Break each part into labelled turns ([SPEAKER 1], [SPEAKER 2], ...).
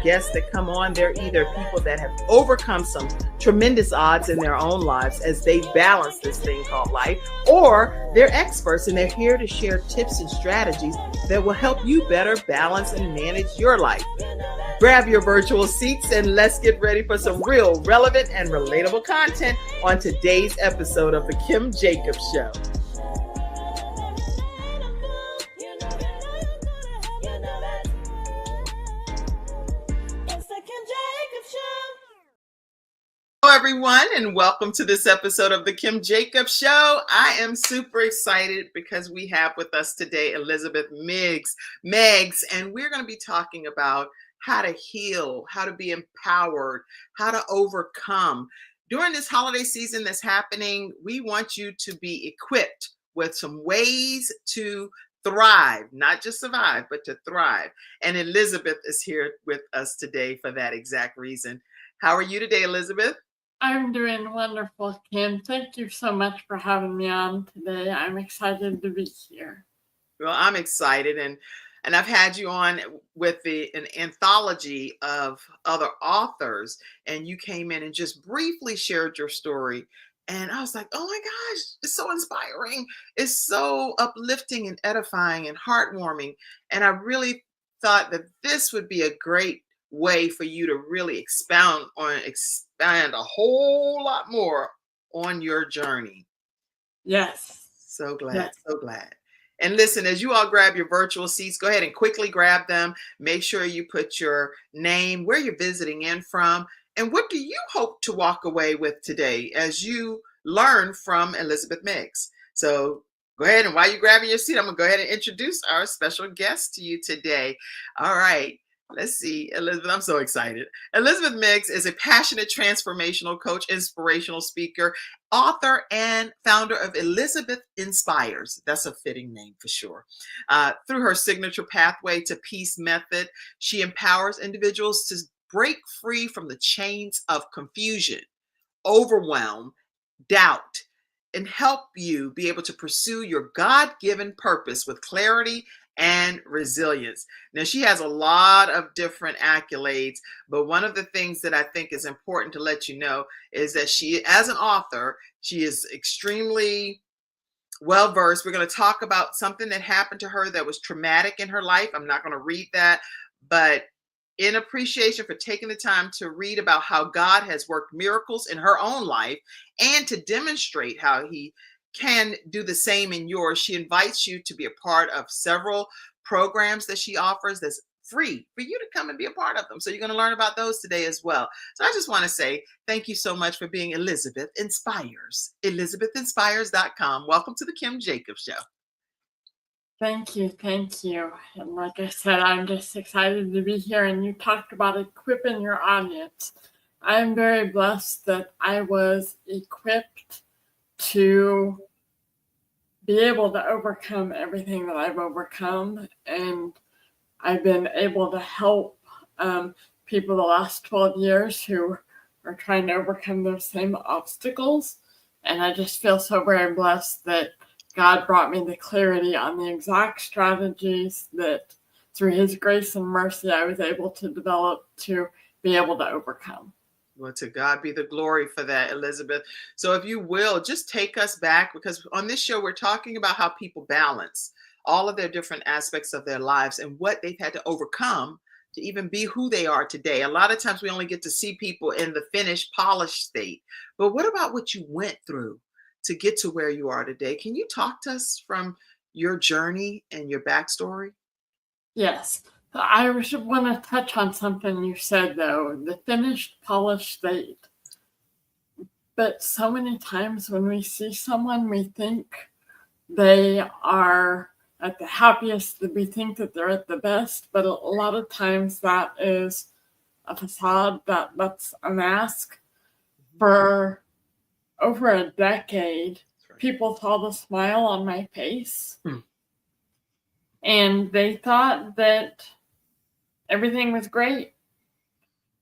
[SPEAKER 1] Guests that come on, they're either people that have overcome some tremendous odds in their own lives as they balance this thing called life, or they're experts and they're here to share tips and strategies that will help you better balance and manage your life. Grab your virtual seats and let's get ready for some real, relevant, and relatable content on today's episode of The Kim Jacobs Show. Hello, everyone, and welcome to this episode of The Kim Jacobs Show. I am super excited because we have with us today Elizabeth Meigs, and we're going to be talking about how to heal, how to be empowered, how to overcome. During this holiday season that's happening, we want you to be equipped with some ways to thrive, not just survive, but to thrive. And Elizabeth is here with us today for that exact reason. How are you today, Elizabeth?
[SPEAKER 2] I'm doing wonderful, Kim. Thank you so much for having me on today. I'm excited to be here.
[SPEAKER 1] Well, I'm excited, and I've had you on with an anthology of other authors, and you came in and just briefly shared your story. And I was like, oh my gosh, it's so inspiring. It's so uplifting and edifying and heartwarming. And I really thought that this would be a great way for you to really expand a whole lot more on your journey.
[SPEAKER 2] Yes.
[SPEAKER 1] So glad. And listen, as you all grab your virtual seats, go ahead and quickly grab them. Make sure you put your name, where you're visiting in from, and what do you hope to walk away with today as you learn from Elizabeth Meigs. So go ahead, and while you're grabbing your seat, I'm going to go ahead and introduce our special guest to you today. All right. Let's see, Elizabeth, I'm so excited. Elizabeth Meigs is a passionate transformational coach, inspirational speaker, author, and founder of Elizabeth Inspires. That's a fitting name for sure. Through her signature Pathway to Peace method, she empowers individuals to break free from the chains of confusion, overwhelm, doubt, and help you be able to pursue your God-given purpose with clarity and resilience. Now, she has a lot of different accolades, but one of the things that I think is important to let you know is that she, as an author, she is extremely well-versed. We're going to talk about something that happened to her that was traumatic in her life. I'm not going to read that, but in appreciation for taking the time to read about how God has worked miracles in her own life and to demonstrate how he can do the same in yours, she invites you to be a part of several programs that she offers that's free for you to come and be a part of them. So you're going to learn about those today as well. So I just want to say thank you so much for being Elizabeth Inspires. ElizabethInspires.com. Welcome to the Kim Jacobs Show.
[SPEAKER 2] Thank you. And like I said, I'm just excited to be here. And you talked about equipping your audience. I'm very blessed that I was equipped to be able to overcome everything that I've overcome. And I've been able to help people the last 12 years who are trying to overcome those same obstacles. And I just feel so very blessed that God brought me the clarity on the exact strategies that through his grace and mercy I was able to develop to be able to overcome.
[SPEAKER 1] Well, to God be the glory for that, Elizabeth. So if you will, just take us back, because on this show, we're talking about how people balance all of their different aspects of their lives and what they've had to overcome to even be who they are today. A lot of times we only get to see people in the finished, polished state. But what about what you went through to get to where you are today? Can you talk to us from your journey and your backstory?
[SPEAKER 2] Yes. I want to touch on something you said, though, the finished, polished state. But so many times when we see someone, we think they are at the happiest, that we think that they're at the best, but a lot of times that is a facade, that's a mask. For over a decade, people saw the smile on my face, and they thought that everything was great.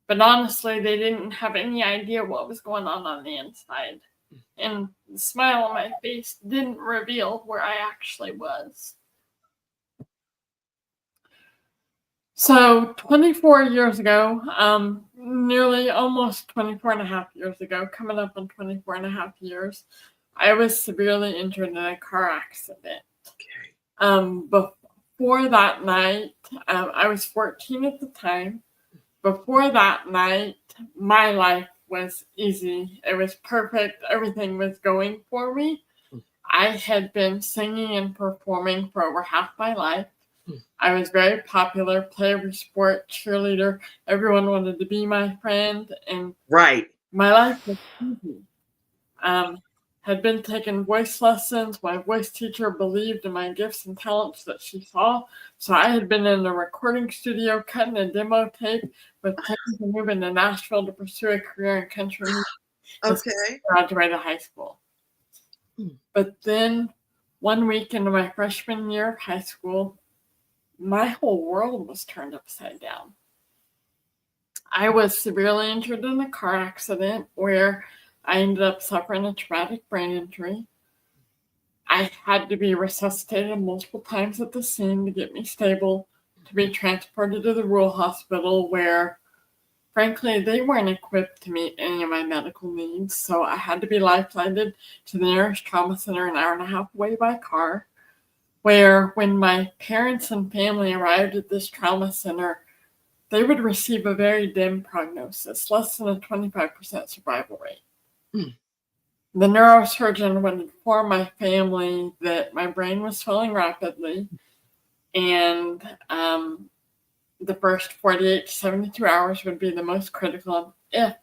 [SPEAKER 2] But honestly, they didn't have any idea what was going on the inside. And the smile on my face didn't reveal where I actually was. So 24 years ago, nearly almost 24 and a half years ago, coming up on 24 and a half years, I was severely injured in a car accident.
[SPEAKER 1] Okay.
[SPEAKER 2] Before that night, I was 14 at the time. Before that night, my life was easy. It was perfect. Everything was going for me.
[SPEAKER 1] Mm.
[SPEAKER 2] I had been singing and performing for over half my life.
[SPEAKER 1] Mm.
[SPEAKER 2] I was very popular, play every sport, cheerleader. Everyone wanted to be my friend, and
[SPEAKER 1] Right.
[SPEAKER 2] my life was easy. Had been taking voice lessons. My voice teacher believed in my gifts and talents that she saw. So I had been in a recording studio cutting a demo tape with plans to move into Nashville to pursue a career in country music as soon as
[SPEAKER 1] Okay.
[SPEAKER 2] I graduated high school.
[SPEAKER 1] Mm.
[SPEAKER 2] But then 1 week into my freshman year of high school, my whole world was turned upside down. I was severely injured in a car accident where I ended up suffering a traumatic brain injury. I had to be resuscitated multiple times at the scene to get me stable, to be transported to the rural hospital where, frankly, they weren't equipped to meet any of my medical needs. So I had to be life-flighted to the nearest trauma center an hour and a half away by car, where when my parents and family arrived at this trauma center, they would receive a very dim prognosis, less than a 25% survival rate.
[SPEAKER 1] Mm.
[SPEAKER 2] The neurosurgeon would inform my family that my brain was swelling rapidly, and the first 48 to 72 hours would be the most critical. If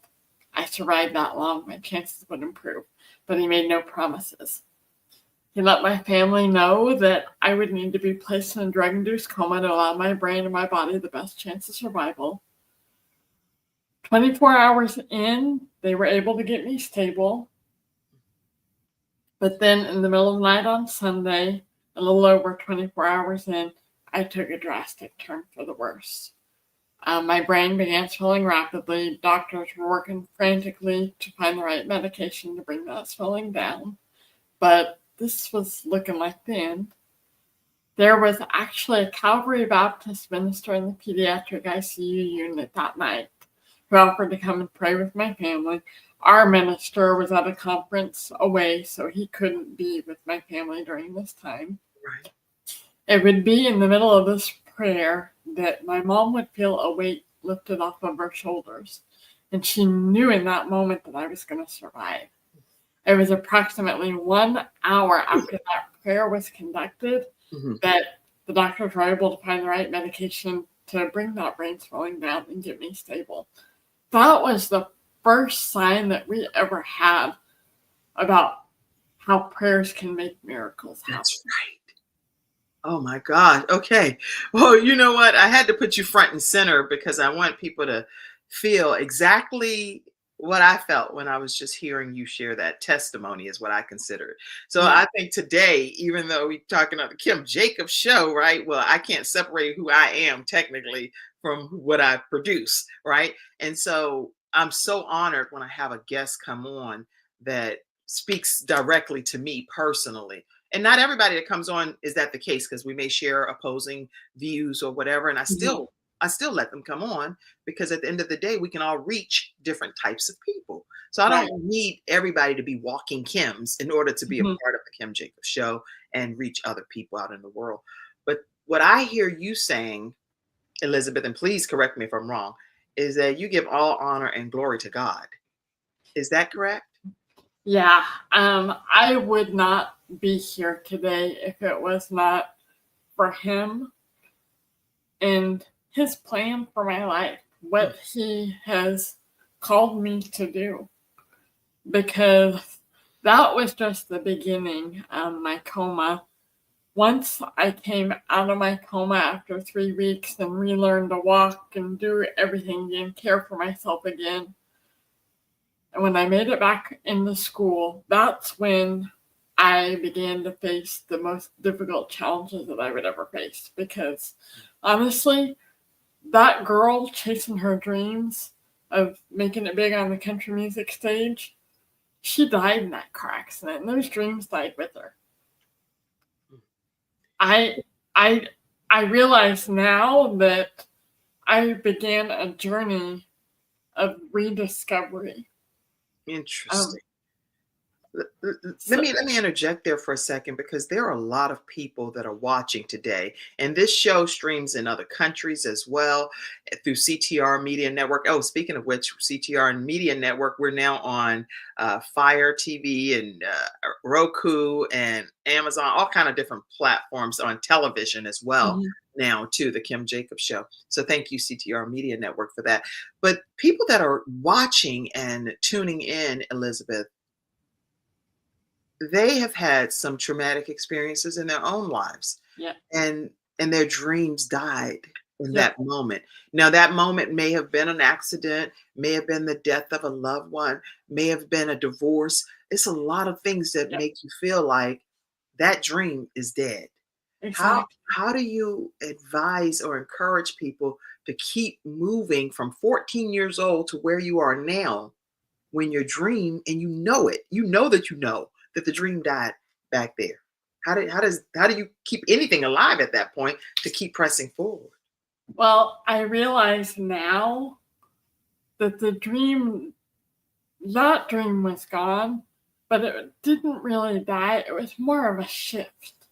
[SPEAKER 2] I survived that long, my chances would improve. But he made no promises. He let my family know that I would need to be placed in a drug-induced coma to allow my brain and my body the best chance of survival. 24 hours in, they were able to get me stable. But then in the middle of the night on Sunday, a little over 24 hours in, I took a drastic turn for the worse. My brain began swelling rapidly. Doctors were working frantically to find the right medication to bring that swelling down. But this was looking like the end. There was actually a Calvary Baptist minister in the pediatric ICU unit that night who offered to come and pray with my family. Our minister was at a conference away, so he couldn't be with my family during this time.
[SPEAKER 1] Right.
[SPEAKER 2] It would be in the middle of this prayer that my mom would feel a weight lifted off of her shoulders. And she knew in that moment that I was going to survive. It was approximately 1 hour after that prayer was conducted that the doctors were able to find the right medication to bring that brain swelling down and get me stable. That was the first sign that we ever had about how prayers can make miracles happen.
[SPEAKER 1] That's right. Oh my God. Okay. Well, you know what? I had to put you front and center because I want people to feel exactly what I felt when I was just hearing you share that testimony is what I consider it. So
[SPEAKER 2] Yeah.
[SPEAKER 1] I think today, even though we're talking about the Kim Jacobs show, right? Well, I can't separate who I am technically from what I produce, right? And so I'm so honored when I have a guest come on that speaks directly to me personally. And not everybody that comes on is that the case because we may share opposing views or whatever. And
[SPEAKER 2] Mhm.
[SPEAKER 1] I still let them come on because at the end of the day, we can all reach different types of people. So I
[SPEAKER 2] Right.
[SPEAKER 1] don't need everybody to be walking Kims in order to be a
[SPEAKER 2] Mhm.
[SPEAKER 1] part of the Kim Jacobs show and reach other people out in the world. But what I hear you saying, Elizabeth, and please correct me if I'm wrong, is that you give all honor and glory to God. Is that correct?
[SPEAKER 2] Yeah. I would not be here today if it was not for him and his plan for my life,
[SPEAKER 1] Mm.
[SPEAKER 2] what he has called me to do, because that was just the beginning of my coma. Once I came out of my coma after 3 weeks and relearned to walk and do everything and care for myself again, and when I made it back into school, that's when I began to face the most difficult challenges that I would ever face. Because honestly, that girl chasing her dreams of making it big on the country music stage, she died in that car accident, and those dreams died with her. I I I realize now that I began a journey of rediscovery. Um,
[SPEAKER 1] Interesting. Let
[SPEAKER 2] so,
[SPEAKER 1] me interject there for a second because there are a lot of people that are watching today, and this show streams in other countries as well through CTR Media Network. Oh, speaking of which, CTR and Media Network, we're now on Fire TV and Roku and Amazon, all kind of different platforms on television as well.
[SPEAKER 2] mhm,
[SPEAKER 1] Now to the Kim Jacobs Show. So thank you, CTR Media Network, for that. But people that are watching and tuning in, Elizabeth, they have had some traumatic experiences in their own lives,
[SPEAKER 2] yeah,
[SPEAKER 1] and their dreams died in
[SPEAKER 2] yeah,
[SPEAKER 1] that moment. Now that moment may have been an accident, may have been the death of a loved one, may have been a divorce. It's a lot of things that
[SPEAKER 2] yeah,
[SPEAKER 1] make you feel like that dream is dead. how
[SPEAKER 2] exactly.
[SPEAKER 1] how do you advise or encourage people to keep moving from 14 years old to where you are now, when your dream, and you know that the dream died back there? How do you keep anything alive at that point to keep pressing forward?
[SPEAKER 2] Well, I realize now that that dream was gone, but it didn't really die. It was more of a shift.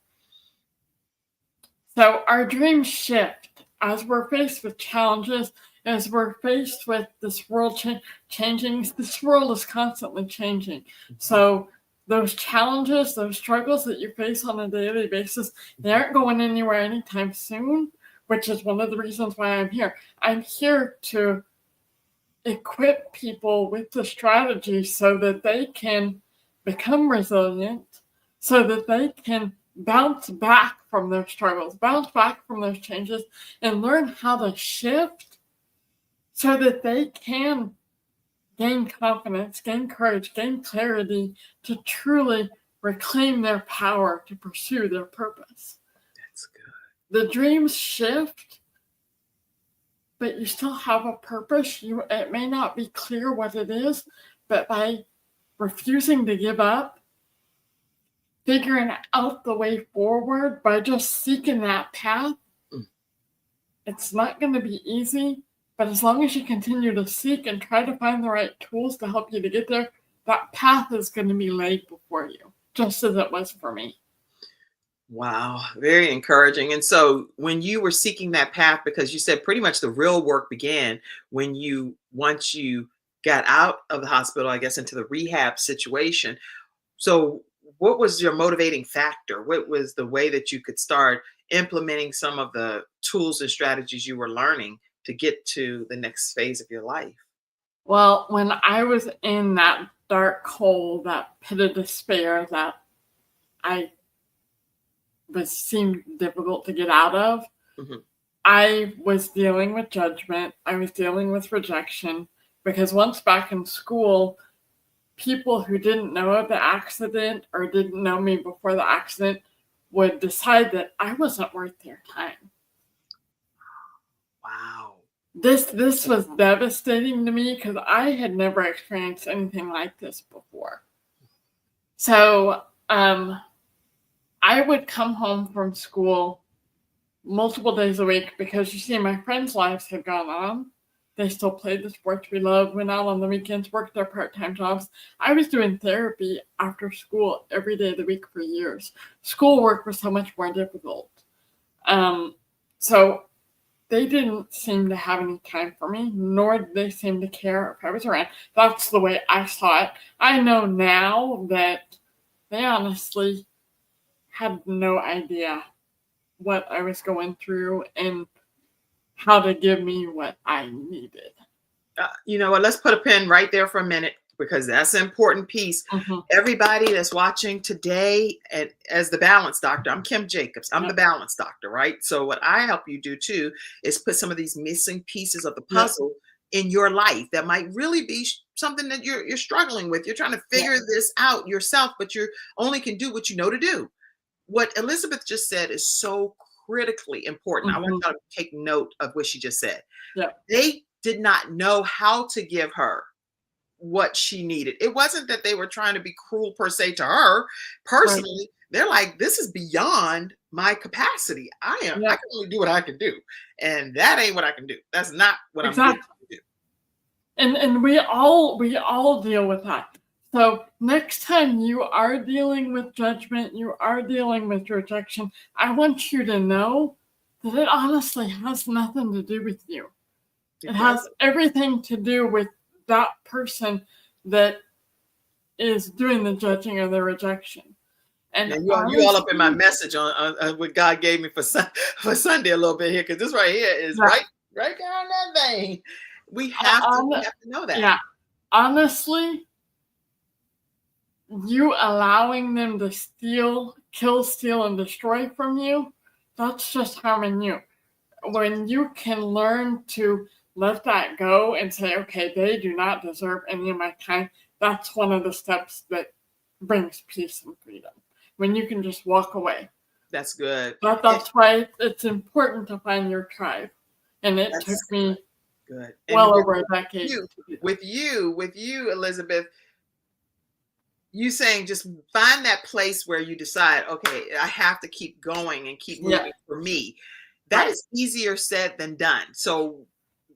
[SPEAKER 2] So our dreams shift as we're faced with challenges, as we're faced with this world changing. This world is constantly changing. So those challenges, those struggles that you face on a daily basis, they aren't going anywhere anytime soon, which is one of the reasons why I'm here. I'm here to equip people with the strategy so that they can become resilient, so that they can bounce back from their struggles, bounce back from those changes, and learn how to shift so that they can gain confidence, gain courage, gain clarity to truly reclaim their power to pursue their purpose.
[SPEAKER 1] That's good.
[SPEAKER 2] The dreams shift, but you still have a purpose. It may not be clear what it is, but by refusing to give up, figuring out the way forward, by just seeking that path,
[SPEAKER 1] Mm.
[SPEAKER 2] it's not going to be easy. But as long as you continue to seek and try to find the right tools to help you to get there, that path is going to be laid before you, just as it was for me.
[SPEAKER 1] Wow, very encouraging. And so when you were seeking that path, because you said pretty much the real work began when you once you got out of the hospital, I guess, into the rehab situation. So what was your motivating factor? What was the way that you could start implementing some of the tools and strategies you were learning to get to the next phase of your life?
[SPEAKER 2] Well, when I was in that dark hole, that pit of despair that I seemed difficult to get out of,
[SPEAKER 1] Mhm.
[SPEAKER 2] I was dealing with judgment. I was dealing with rejection because once back in school, people who didn't know of the accident or didn't know me before the accident would decide that I wasn't worth their time.
[SPEAKER 1] Wow.
[SPEAKER 2] This was devastating to me because I had never experienced anything like this before. So I would come home from school multiple days a week because you see, my friends' lives had gone on. They still played the sports we loved, went out on the weekends, worked their part-time jobs. I was doing therapy after school every day of the week for years. Schoolwork was so much more difficult. Um, so they didn't seem to have any time for me, nor did they seem to care if I was around. That's the way I saw it. I know now that they honestly had no idea what I was going through and how to give me what I needed.
[SPEAKER 1] You know what? Let's put a pin right there for a minute because that's an important piece.
[SPEAKER 2] Mhm.
[SPEAKER 1] Everybody that's watching today, and as the balance doctor, I'm Kim Jacobs. I'm the
[SPEAKER 2] Yep.
[SPEAKER 1] balance doctor, right? So what I help you do too is put some of these missing pieces of the
[SPEAKER 2] Yep.
[SPEAKER 1] puzzle in your life that might really be something that you're struggling with. You're trying to
[SPEAKER 2] Yeah.
[SPEAKER 1] figure this out yourself, but you only can do what you know to do. What Elizabeth just said is so critically important. I want
[SPEAKER 2] Mhm.
[SPEAKER 1] y'all to take note of what she just said.
[SPEAKER 2] Yep.
[SPEAKER 1] They did not know how to give her what she needed. It wasn't that they were trying to be cruel per se to her
[SPEAKER 2] Right.
[SPEAKER 1] personally. They're like, this is beyond my capacity. I
[SPEAKER 2] Yeah,
[SPEAKER 1] can only do what I can do. And that ain't what I can do. That's not what I'm good
[SPEAKER 2] exactly.
[SPEAKER 1] to do.
[SPEAKER 2] And we all deal with that. So next time you are dealing with judgment, you are dealing with rejection, I want you to know that it honestly has nothing to do with you. It
[SPEAKER 1] It
[SPEAKER 2] has
[SPEAKER 1] does.
[SPEAKER 2] everything to do with that person that is doing the judging or the rejection. And
[SPEAKER 1] Now you all up in my
[SPEAKER 2] honestly,
[SPEAKER 1] message on what God gave me for for Sunday a little bit here, because this right here is
[SPEAKER 2] that,
[SPEAKER 1] right down that vein. We have to know that.
[SPEAKER 2] yeah, honestly, you allowing them to steal, kill, steal, and destroy from you, that's just harming you. When you can learn to let that go and say, okay, they do not deserve any of my time, that's one of the steps that brings peace and freedom. When you can just walk away.
[SPEAKER 1] That's good.
[SPEAKER 2] That's why it's important to find your tribe. And it took
[SPEAKER 1] That's
[SPEAKER 2] me
[SPEAKER 1] good. And
[SPEAKER 2] well over a decade
[SPEAKER 1] you,
[SPEAKER 2] to do that.
[SPEAKER 1] with you, Elizabeth, you saying just find that place where you decide, okay, I have to keep going and keep
[SPEAKER 2] Yeah,
[SPEAKER 1] moving for me. That
[SPEAKER 2] right.
[SPEAKER 1] is easier said than done. So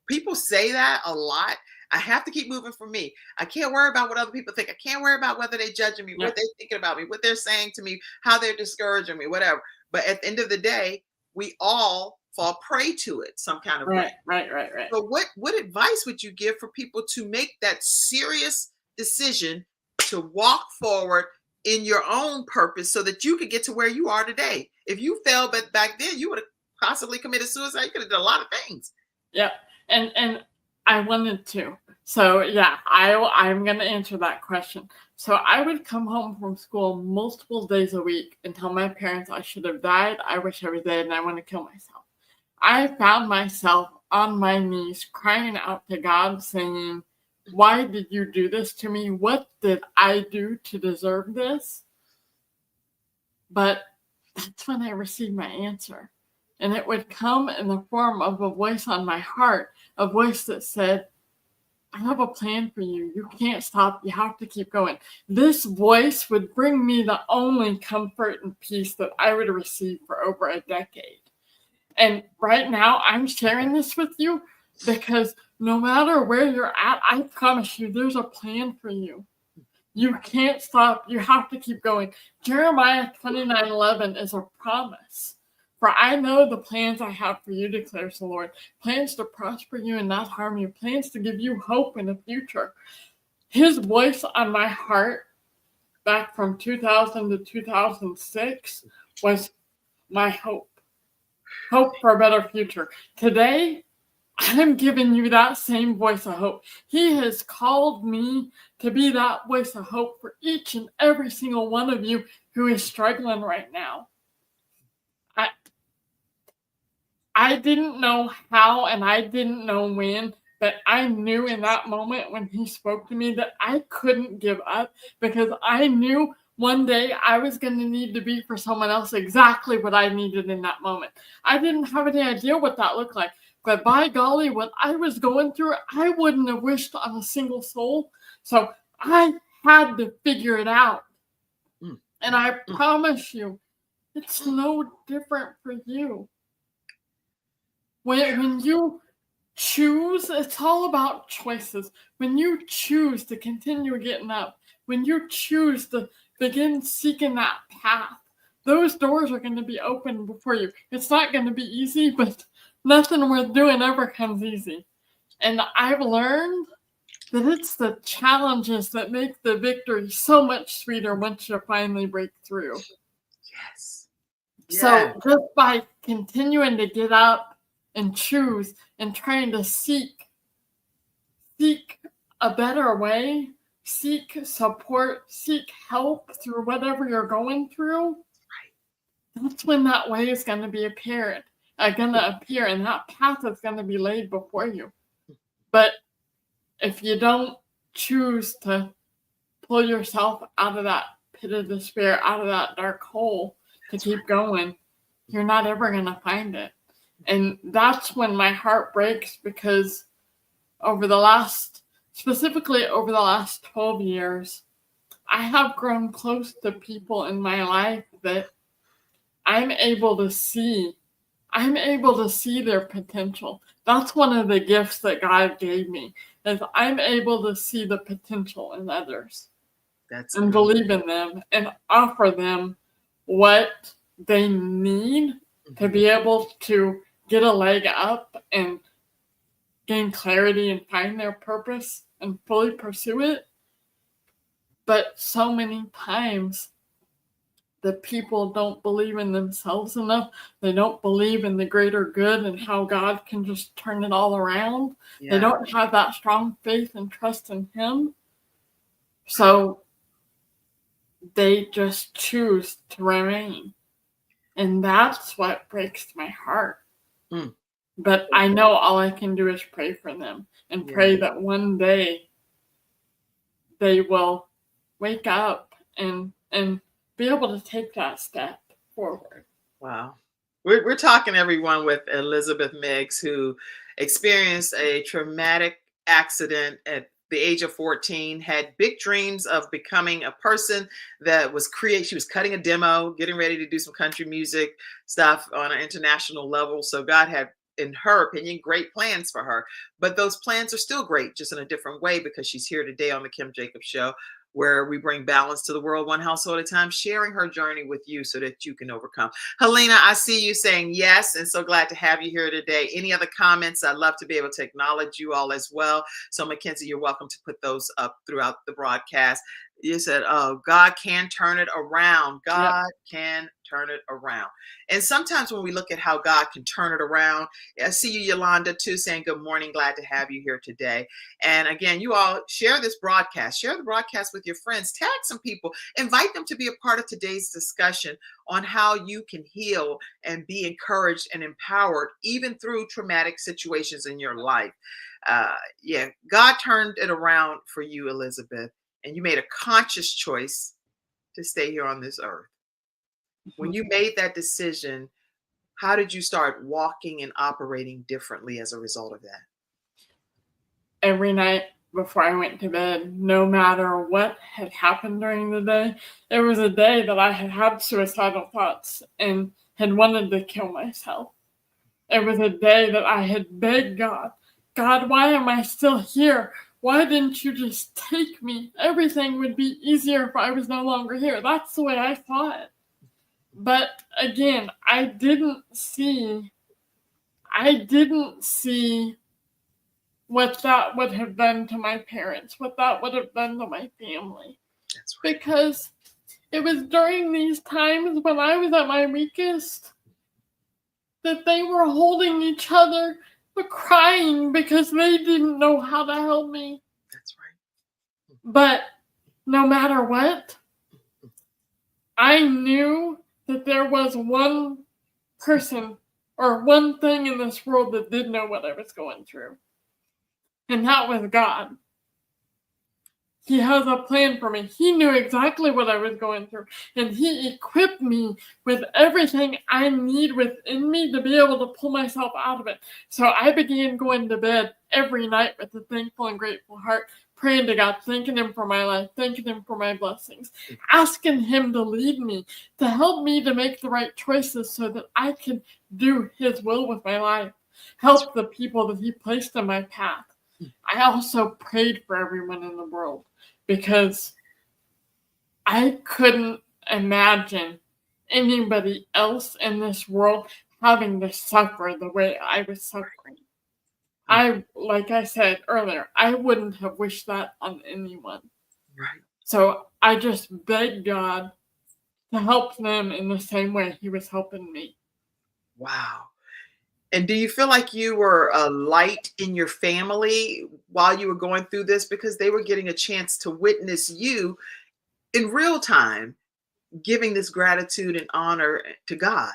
[SPEAKER 1] people say that a lot. I have to keep moving for me. I can't worry about what other people think. I can't worry about whether they're judging me,
[SPEAKER 2] Yeah,
[SPEAKER 1] what they're thinking about me, what they're saying to me, how they're discouraging me, whatever. But at the end of the day, we all fall prey to it some kind of way.
[SPEAKER 2] right.
[SPEAKER 1] So what advice would you give for people to make that serious decision to walk forward in your own purpose so that you could get to where you are today? If you failed but back then, you would have possibly committed suicide. You could have done a lot of things.
[SPEAKER 2] Yeah. And I wanted to. So yeah, I'm gonna answer that question. So I would come home from school multiple days a week and tell my parents I should have died, I wish I was dead, and I want to kill myself. I found myself on my knees crying out to God saying, why did you do this to me? What did I do to deserve this? But that's when I received my answer. And it would come in the form of a voice on my heart, a voice that said, I have a plan for you. You can't stop. You have to keep going. This voice would bring me the only comfort and peace that I would receive for over a decade. And right now, I'm sharing this with you because no matter where you're at, I promise you, there's a plan for you. You can't stop. You have to keep going. Jeremiah 29:11 is a promise. For I know the plans I have for you, declares the Lord. Plans to prosper you and not harm you. Plans to give you hope in the future. His voice on my heart back from 2000 to 2006 was my hope. Hope for a better future. Today, I'm giving you that same voice of hope. He has called me to be that voice of hope for each and every single one of you who is struggling right now. I I didn't know how and I didn't know when, but I knew in that moment when he spoke to me that I couldn't give up because I knew one day I was going to need to be for someone else exactly what I needed in that moment. I didn't have any idea what that looked like, but by golly, what I was going through, I wouldn't have wished on a single soul. So I had to figure it out.
[SPEAKER 1] Mm,
[SPEAKER 2] And
[SPEAKER 1] mm,
[SPEAKER 2] I
[SPEAKER 1] mm.
[SPEAKER 2] promise you, it's no different for you. When you choose, it's all about choices. When you choose to continue getting up, when you choose to begin seeking that path, those doors are going to be open before you. It's not going to be easy, but nothing worth doing ever comes easy. And I've learned that it's the challenges that make the victory so much sweeter once you finally break through.
[SPEAKER 1] Yes. Yeah.
[SPEAKER 2] So just by continuing to get up and choose and trying to seek a better way, seek support, seek help through whatever you're going through, that's when that way is going to be appear, and that path is going to be laid before you. But if you don't choose to pull yourself out of that pit of despair, out of that dark hole to keep going, you're not ever going to find it. And that's when my heart breaks because specifically over the last 12 years, I have grown close to people in my life that I'm able to see their potential. That's one of the gifts that God gave me, is I'm able to see the potential in others
[SPEAKER 1] That's
[SPEAKER 2] and
[SPEAKER 1] good.
[SPEAKER 2] believe in them and offer them what they need to
[SPEAKER 1] Mhm.
[SPEAKER 2] be able to get a leg up and gain clarity and find their purpose and fully pursue it. But so many times, the people don't believe in themselves enough. They don't believe in the greater good and how God can just turn it all around. They
[SPEAKER 1] Yeah.
[SPEAKER 2] don't have that strong faith and trust in Him. So they just choose to remain. And that's what breaks my heart.
[SPEAKER 1] Mm.
[SPEAKER 2] But I know all I can do is pray for them and
[SPEAKER 1] Yeah.
[SPEAKER 2] pray that one day they will wake up and be able to take that step forward.
[SPEAKER 1] Wow. We're talking, everyone, with Elizabeth Meigs, who experienced a traumatic accident at the age of 14, had big dreams of becoming a person that was she was cutting a demo, getting ready to do some country music stuff on an international level. So God had, in her opinion, great plans for her. But those plans are still great, just in a different way, because she's here today on the Kim Jacobs Show, where we bring balance to the world one household at a time, sharing her journey with you so that you can overcome. Helena, I see you saying yes, and so glad to have you here today. Any other comments? I'd love to be able to acknowledge you all as well. So, Mackenzie, you're welcome to put those up throughout the broadcast. You said, oh, God can turn it around. God can turn it around. And sometimes when we look at how God can turn it around, I see you, Yolanda, too, saying good morning. Glad to have you here today. And again, you all share this broadcast. Share the broadcast with your friends. Tag some people. Invite them to be a part of today's discussion on how you can heal and be encouraged and empowered even through traumatic situations in your life. Yeah, God turned it around for you, Elizabeth, and you made a conscious choice to stay here on this earth. When you made that decision, how did you start walking and operating differently as a result of that?
[SPEAKER 2] Every night before I went to bed, no matter what had happened during the day, it was a day that I had had suicidal thoughts and had wanted to kill myself. It was a day that I had begged God, God, why am I still here? Why didn't you just take me? Everything would be easier if I was no longer here. That's the way I thought. But again, I didn't see what that would have done to my parents, what that would have done to my family.
[SPEAKER 1] That's right.
[SPEAKER 2] Because it was during these times when I was at my weakest that they were holding each other but crying because they didn't know how to help me.
[SPEAKER 1] That's right.
[SPEAKER 2] But no matter what, I knew that there was one person or one thing in this world that did know what I was going through. And that was God. He has a plan for me. He knew exactly what I was going through. And He equipped me with everything I need within me to be able to pull myself out of it. So I began going to bed every night with a thankful and grateful heart, praying to God, thanking Him for my life, thanking Him for my blessings, asking Him to lead me, to help me to make the right choices so that I can do His will with my life, help the people that He placed in my path. I also prayed for everyone in the world because I couldn't imagine anybody else in this world having to suffer the way I was suffering. Like I said earlier, I wouldn't have wished that on anyone.
[SPEAKER 1] Right.
[SPEAKER 2] So I just begged God to help them in the same way He was helping me.
[SPEAKER 1] Wow. And do you feel like you were a light in your family while you were going through this, because they were getting a chance to witness you in real time, giving this gratitude and honor to God?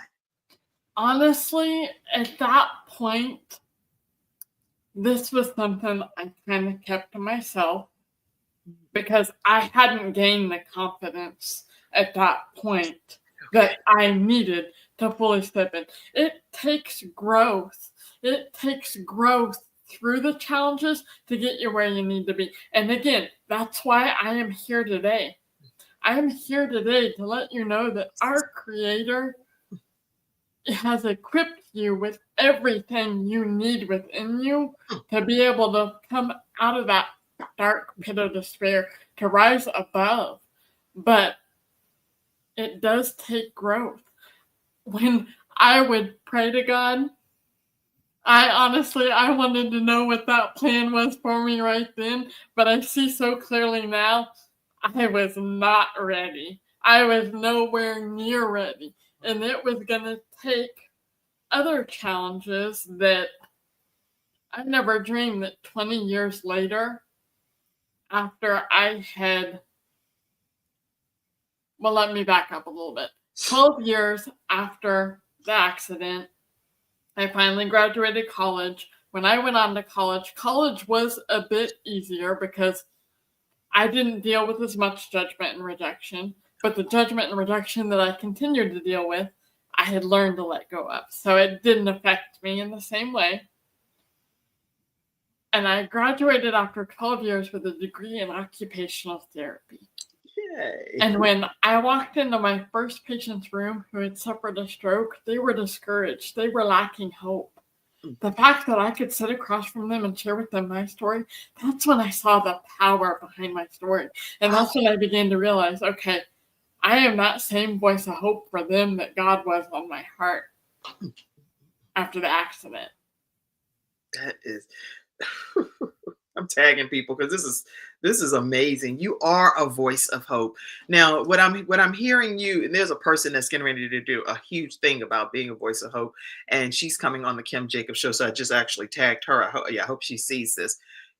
[SPEAKER 2] Honestly, at that point, this was something I kind of kept to myself because I hadn't gained the confidence at that point that I needed to fully step in. It takes growth. It takes growth through the challenges to get you where you need to be. And again, that's why I am here today. I am here today to let you know that our Creator has equipped you with everything you need within you to be able to come out of that dark pit of despair, to rise above. But it does take growth. When I would pray to God, I wanted to know what that plan was for me right then, but I see so clearly now, I was not ready. I was nowhere near ready. And it was going to take other challenges that I never dreamed that 20 years later, after I had, well, let me back up a little bit. 12 years after the accident, I finally graduated college. When I went on to college, college was a bit easier because I didn't deal with as much judgment and rejection, but the judgment and rejection that I continued to deal with, I had learned to let go of. So it didn't affect me in the same way. And I graduated after 12 years with a degree in occupational therapy.
[SPEAKER 1] Yay.
[SPEAKER 2] And when I walked into my first patient's room who had suffered a stroke, they were discouraged. They were lacking hope. The fact that I could sit across from them and share with them my story, that's when I saw the power behind my story. And that's when I began to realize, okay, I am that same voice of hope for them that God was on my heart after the accident.
[SPEAKER 1] That is, I'm tagging people because this is amazing. You are a voice of hope. Now, what I'm hearing you, and there's a person that's getting ready to do a huge thing about being a voice of hope, and she's coming on the Kim Jacobs show. So I just actually tagged her. I hope she sees this.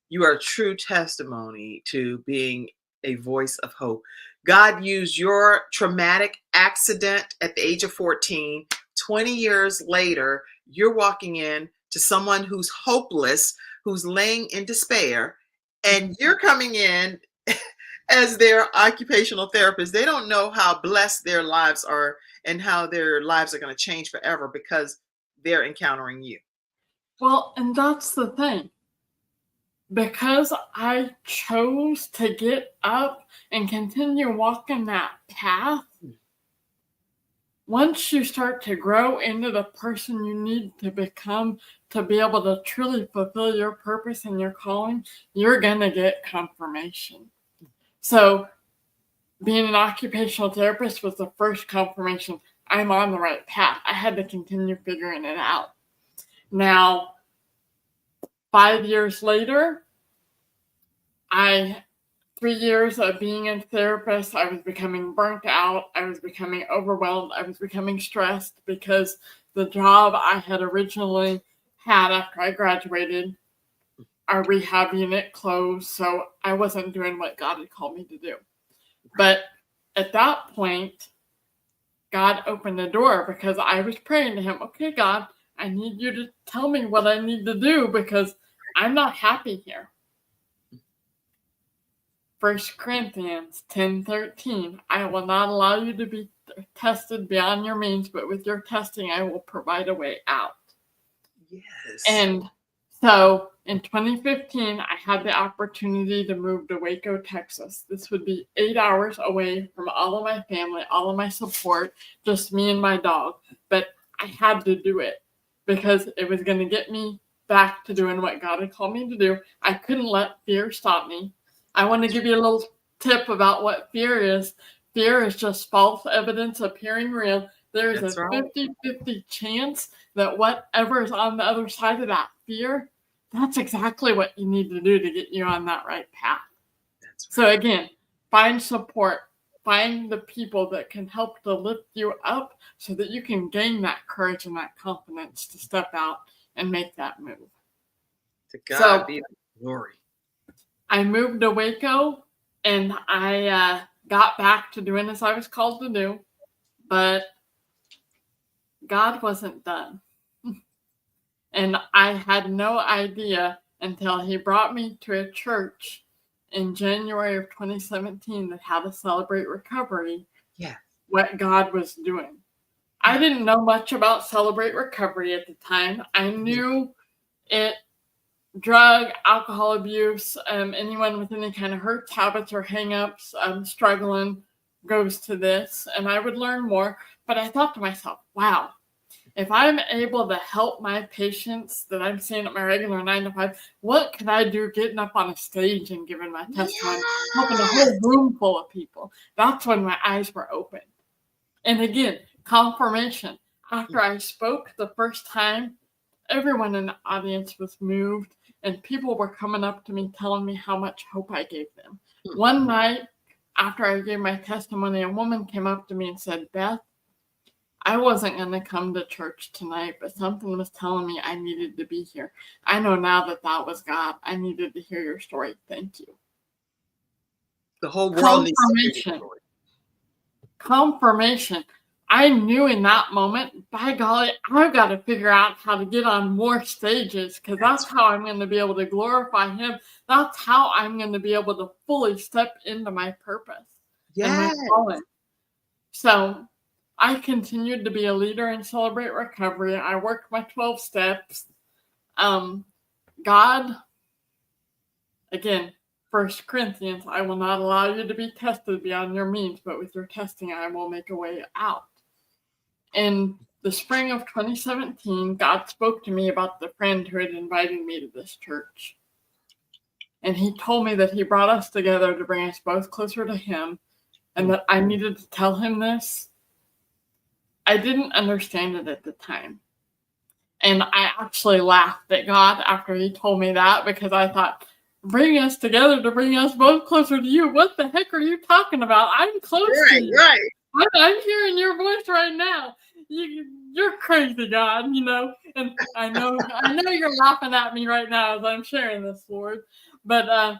[SPEAKER 1] You are a true testimony to being a voice of hope. God used your traumatic accident at the age of 14. 20 years later, you're walking in to someone who's hopeless, who's laying in despair, and you're coming in as their occupational therapist. They don't know how blessed their lives are and how their lives are going to change forever because they're encountering you.
[SPEAKER 2] Well, and that's the thing. Because I chose to get up and continue walking that path, once you start to grow into the person you need to become to be able to truly fulfill your purpose and your calling, you're going to get confirmation. So being an occupational therapist was the first confirmation I'm on the right path. I had to continue figuring it out. Now, 5 years later, 3 years of being a therapist, I was becoming burnt out. I was becoming overwhelmed. I was becoming stressed because the job I had originally had after I graduated, our rehab unit closed, so I wasn't doing what God had called me to do. But at that point, God opened the door because I was praying to him, okay, God, I need you to tell me what I need to do because I'm not happy here. 1 Corinthians 10:13, I will not allow you to be tested beyond your means, but with your testing, I will provide a way out.
[SPEAKER 1] Yes.
[SPEAKER 2] And so in 2015, I had the opportunity to move to Waco, Texas. This would be 8 hours away from all of my family, all of my support, just me and my dog. But I had to do it because it was going to get me back to doing what God had called me to do. I couldn't let fear stop me. I want to give you a little tip about what fear is. Fear is just false evidence appearing real. There's
[SPEAKER 1] That's
[SPEAKER 2] a
[SPEAKER 1] right.
[SPEAKER 2] 50-50 chance that whatever is on the other side of that fear, that's exactly what you need to do to get you on that right path.
[SPEAKER 1] That's right.
[SPEAKER 2] So again, find support. Find the people that can help to lift you up so that you can gain that courage and that confidence to step out and make that move.
[SPEAKER 1] To God be the glory.
[SPEAKER 2] I moved to Waco and I got back to doing as I was called to do, but God wasn't done. And I had no idea until he brought me to a church in January of 2017 that had to celebrate recovery.
[SPEAKER 1] Yeah.
[SPEAKER 2] What God was doing. I didn't know much about Celebrate Recovery at the time. I knew it drug, alcohol abuse, anyone with any kind of hurts, habits, or hang-ups, struggling goes to this, and I would learn more. But I thought to myself, wow, if I'm able to help my patients that I'm seeing at my regular 9 to 5, what could I do getting up on a stage and giving my testimony, helping a whole room full of people? That's when my eyes were open. And again, confirmation. After I spoke the first time, everyone in the audience was moved, and people were coming up to me telling me how much hope I gave them. One night, after I gave my testimony, a woman came up to me and said, Beth, I wasn't going to come to church tonight, but something was telling me I needed to be here. I know now that that was God. I needed to hear your story. Thank you.
[SPEAKER 1] The whole world needs to hear your story.
[SPEAKER 2] Confirmation. I knew in that moment, by golly, I've got to figure out how to get on more stages, because that's how I'm going to be able to glorify Him. That's how I'm going to be able to fully step into my purpose and my calling. So I continued to be a leader in Celebrate Recovery. I worked my 12 steps. God, again, 1 Corinthians, I will not allow you to be tested beyond your means, but with your testing, I will make a way out. In the spring of 2017, God spoke to me about the friend who had invited me to this church. And He told me that He brought us together to bring us both closer to Him, and that I needed to tell him this. I didn't understand it at the time. And I actually laughed at God after He told me that, because I thought, bring us together to bring us both closer to you. What the heck are you talking about? I'm close to you.
[SPEAKER 1] Right.
[SPEAKER 2] I'm hearing your voice right now. You're crazy, God, And I know you're laughing at me right now as I'm sharing this, Lord. But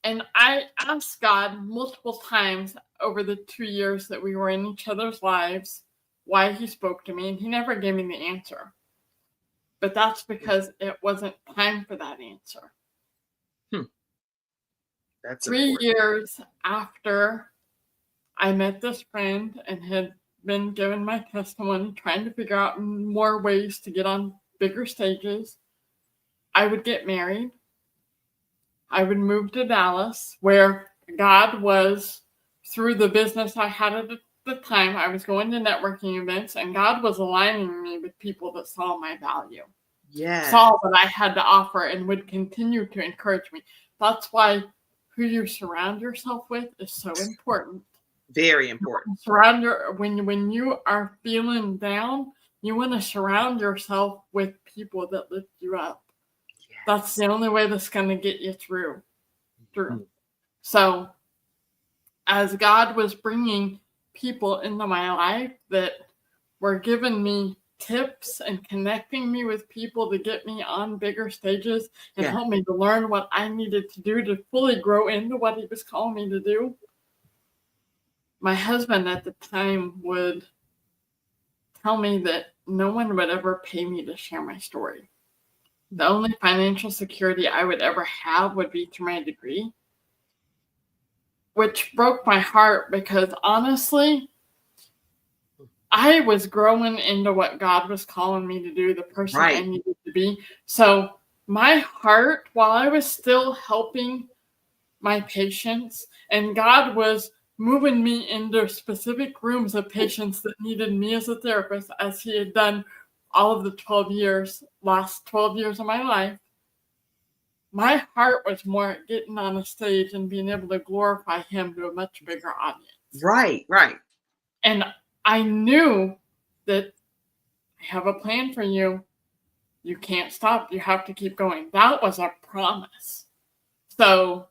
[SPEAKER 2] and I asked God multiple times over the 2 years that we were in each other's lives why He spoke to me, and He never gave me the answer. But that's because it wasn't time for that answer.
[SPEAKER 1] That's
[SPEAKER 2] 3
[SPEAKER 1] important.
[SPEAKER 2] years after I met this friend and had been given my testimony, trying to figure out more ways to get on bigger stages, I would get married. I would move to Dallas, where God was, through the business I had at the time, I was going to networking events, and God was aligning me with people that saw my value. Saw what I had to offer, and would continue to encourage me. That's why who you surround yourself with is so important.
[SPEAKER 1] Very important.
[SPEAKER 2] When you are feeling down, you want to surround yourself with people that lift you up. Yes. That's the only way that's going to get you through. So, as God was bringing people into my life that were giving me tips and connecting me with people to get me on bigger stages and help me to learn what I needed to do to fully grow into what He was calling me to do, my husband at the time would tell me that no one would ever pay me to share my story. The only financial security I would ever have would be through my degree, which broke my heart, because honestly, I was growing into what God was calling me to do, the person I needed to be. So my heart, while I was still helping my patients, and God was moving me into specific rooms of patients that needed me as a therapist, as He had done all of the last 12 years of my life, my heart was more at getting on a stage and being able to glorify Him to a much bigger audience.
[SPEAKER 1] Right.
[SPEAKER 2] And I knew that I have a plan for you. You can't stop. You have to keep going. That was a promise. So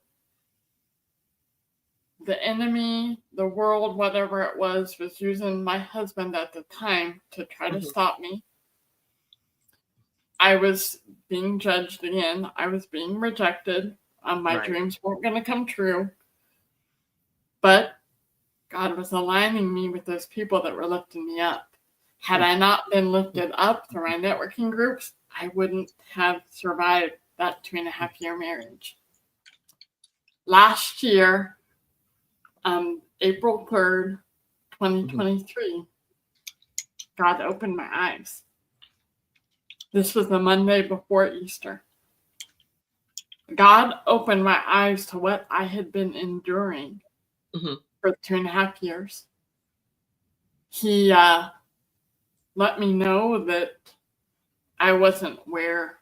[SPEAKER 2] the enemy, the world, whatever it was using my husband at the time to try to stop me. I was being judged again. I was being rejected. My dreams weren't going to come true. But God was aligning me with those people that were lifting me up. Had I not been lifted up through my networking groups, I wouldn't have survived that 2.5-year marriage. Last year, April 3rd, 2023, God opened my eyes. This was the Monday before Easter. God opened my eyes to what I had been enduring for 2.5 years. He let me know that I wasn't where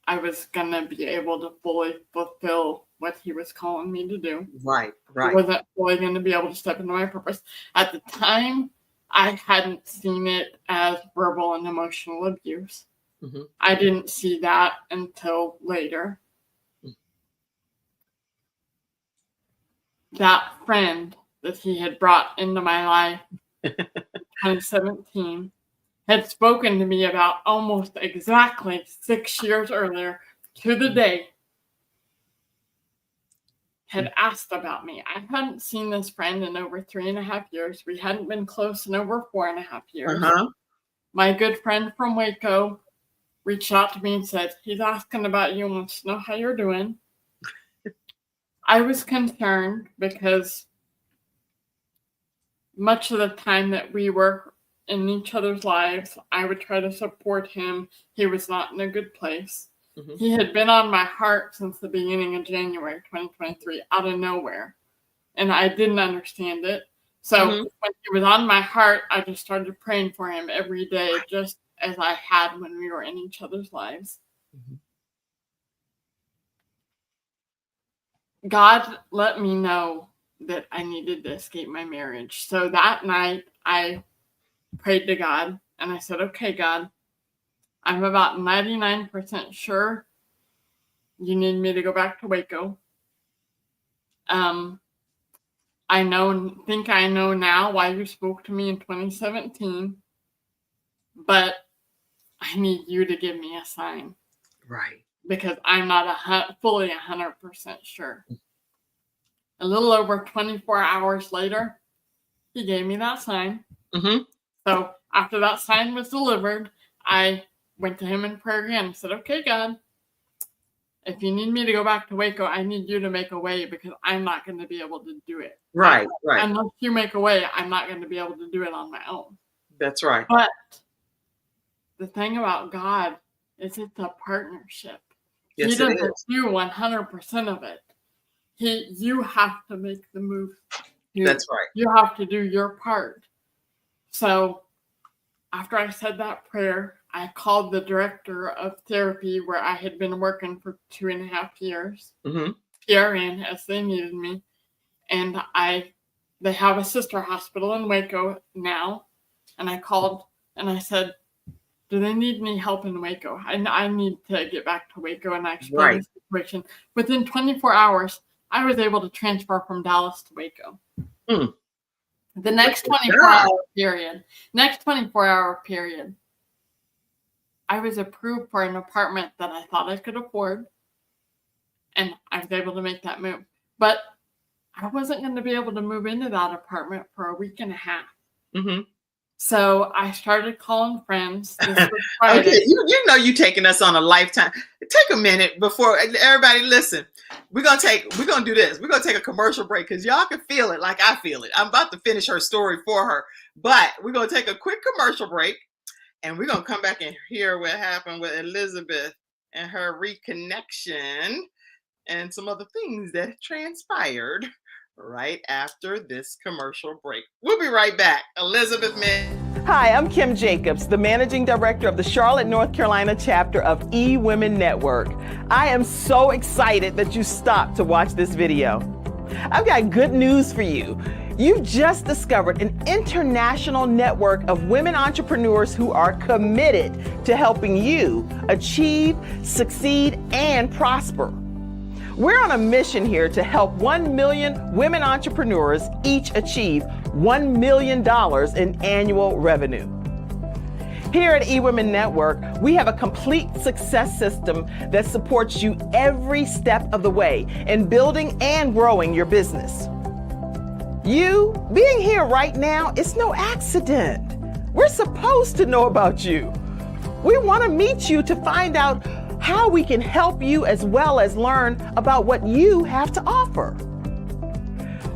[SPEAKER 2] I was going to be able to fully fulfill what he was calling me to do.
[SPEAKER 1] Right.
[SPEAKER 2] I wasn't fully going to be able to step into my purpose. At the time, I hadn't seen it as verbal and emotional abuse.
[SPEAKER 1] Mm-hmm.
[SPEAKER 2] I didn't see that until later. That friend that he had brought into my life in 2017 had spoken to me about almost exactly 6 years earlier to the day, had asked about me. I hadn't seen this friend in over 3.5 years. We hadn't been close in over 4.5 years. My good friend from Waco reached out to me and said, he's asking about you and wants to know how you're doing. I was concerned because much of the time that we were in each other's lives, I would try to support him. He was not in a good place. Mm-hmm. He had been on my heart since the beginning of January 2023, out of nowhere. And I didn't understand it. So when he was on my heart, I just started praying for him every day, just as I had when we were in each other's lives. Mm-hmm. God let me know that I needed to escape my marriage. So that night, I prayed to God and I said, okay, God, I'm about 99% sure you need me to go back to Waco. I think I know now why you spoke to me in 2017, but I need you to give me a sign.
[SPEAKER 1] Right.
[SPEAKER 2] Because I'm not fully 100% sure. A little over 24 hours later, he gave me that sign. Mm-hmm. So after that sign was delivered, I went to him in prayer again and said, okay, God, if you need me to go back to Waco, I need you to make a way because I'm not going to be able to do it.
[SPEAKER 1] Right.
[SPEAKER 2] Unless you make a way, I'm not going to be able to do it on my own.
[SPEAKER 1] That's right.
[SPEAKER 2] But the thing about God is it's a partnership.
[SPEAKER 1] Yes,
[SPEAKER 2] he doesn't do 100% of it. You have to make the move.
[SPEAKER 1] That's right.
[SPEAKER 2] You have to do your part. So after I said that prayer, I called the director of therapy where I had been working for 2.5 years, PRN, as they needed me. And they have a sister hospital in Waco now. And I called and I said, do they need any help in Waco? I need to get back to Waco. And I explained the situation. Within 24 hours, I was able to transfer from Dallas to Waco. The next 24-hour period, I was approved for an apartment that I thought I could afford. And I was able to make that move. But I wasn't going to be able to move into that apartment for 1.5 weeks. Mm-hmm. So I started calling friends. This was Friday.
[SPEAKER 1] Okay, you know you taking us on a lifetime. Take a minute before everybody listen. We're gonna do this. We're gonna take a commercial break because y'all can feel it like I feel it. I'm about to finish her story for her, but we're gonna take a quick commercial break and we're gonna come back and hear what happened with Elizabeth and her reconnection and some other things that transpired right after this commercial break. We'll be right back. Elizabeth Meigs.
[SPEAKER 3] Hi, I'm Kim Jacobs, the Managing Director of the Charlotte, North Carolina chapter of eWomen Network. I am so excited that you stopped to watch this video. I've got good news for you. You've just discovered an international network of women entrepreneurs who are committed to helping you achieve, succeed, and prosper. We're on a mission here to help 1 million women entrepreneurs each achieve $1 million in annual revenue. Here at eWomen Network, we have a complete success system that supports you every step of the way in building and growing your business. You being here right now is no accident. We're supposed to know about you. We want to meet you to find out how we can help you as well as learn about what you have to offer.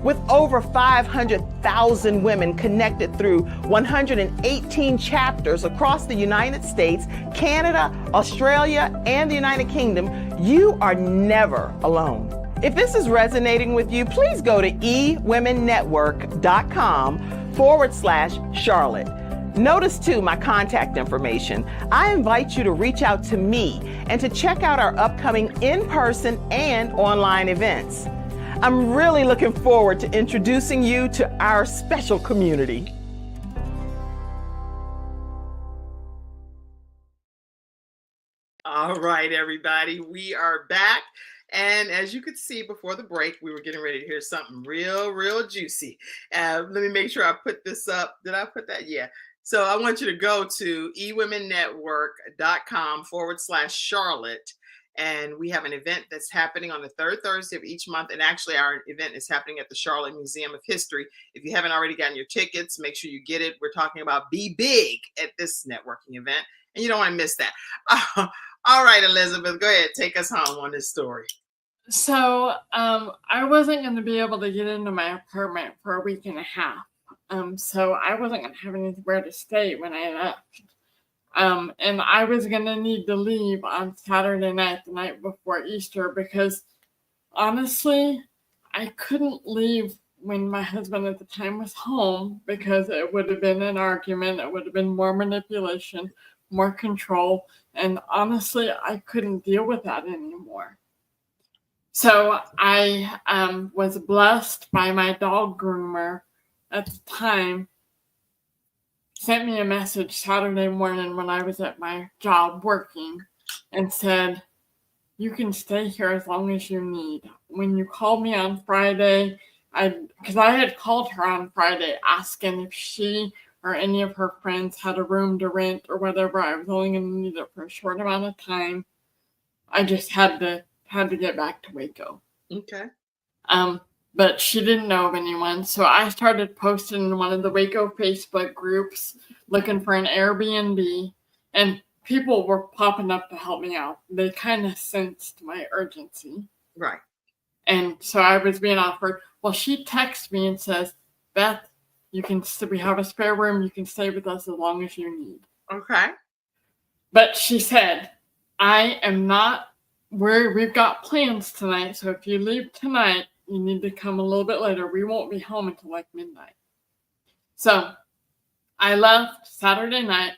[SPEAKER 3] With over 500,000 women connected through 118 chapters across the United States, Canada, Australia, and the United Kingdom, you are never alone. If this is resonating with you, please go to ewomennetwork.com/Charlotte. Notice too my contact information. I invite you to reach out to me and to check out our upcoming in-person and online events. I'm really looking forward to introducing you to our special community.
[SPEAKER 1] All right, everybody, we are back. And as you could see before the break, we were getting ready to hear something real juicy. Let me make sure I put this up. Did I put that? Yeah. So I want you to go to ewomennetwork.com/Charlotte. And we have an event that's happening on the third Thursday of each month. And actually, our event is happening at the Charlotte Museum of History. If you haven't already gotten your tickets, make sure you get it. We're talking about Be Big at this networking event, and you don't want to miss that. All right, Elizabeth, go ahead. Take us home on this story.
[SPEAKER 2] So I wasn't going to be able to get into my apartment for a week and a half. So I wasn't going to have anywhere to stay when I left. And I was going to need to leave on Saturday night, the night before Easter, because honestly, I couldn't leave when my husband at the time was home, because it would have been an argument. It would have been more manipulation, more control. And honestly, I couldn't deal with that anymore. So I was blessed by my dog groomer at the time, sent me a message Saturday morning when I was at my job working and said, "You can stay here as long as you need. When you called me on Friday," because I had called her on Friday asking if she or any of her friends had a room to rent or whatever. I was only going to need it for a short amount of time. I just had to get back to Waco.
[SPEAKER 1] Okay.
[SPEAKER 2] But she didn't know of anyone. So I started posting in one of the Waco Facebook groups looking for an Airbnb, and people were popping up to help me out. They kind of sensed my urgency.
[SPEAKER 1] Right.
[SPEAKER 2] And so I was being offered. Well, she texts me and says, "Beth, we have a spare room. You can stay with us as long as you need."
[SPEAKER 1] Okay.
[SPEAKER 2] But she said, we've got plans tonight. So if you leave tonight, you need to come a little bit later. We won't be home until like midnight. So I left Saturday night.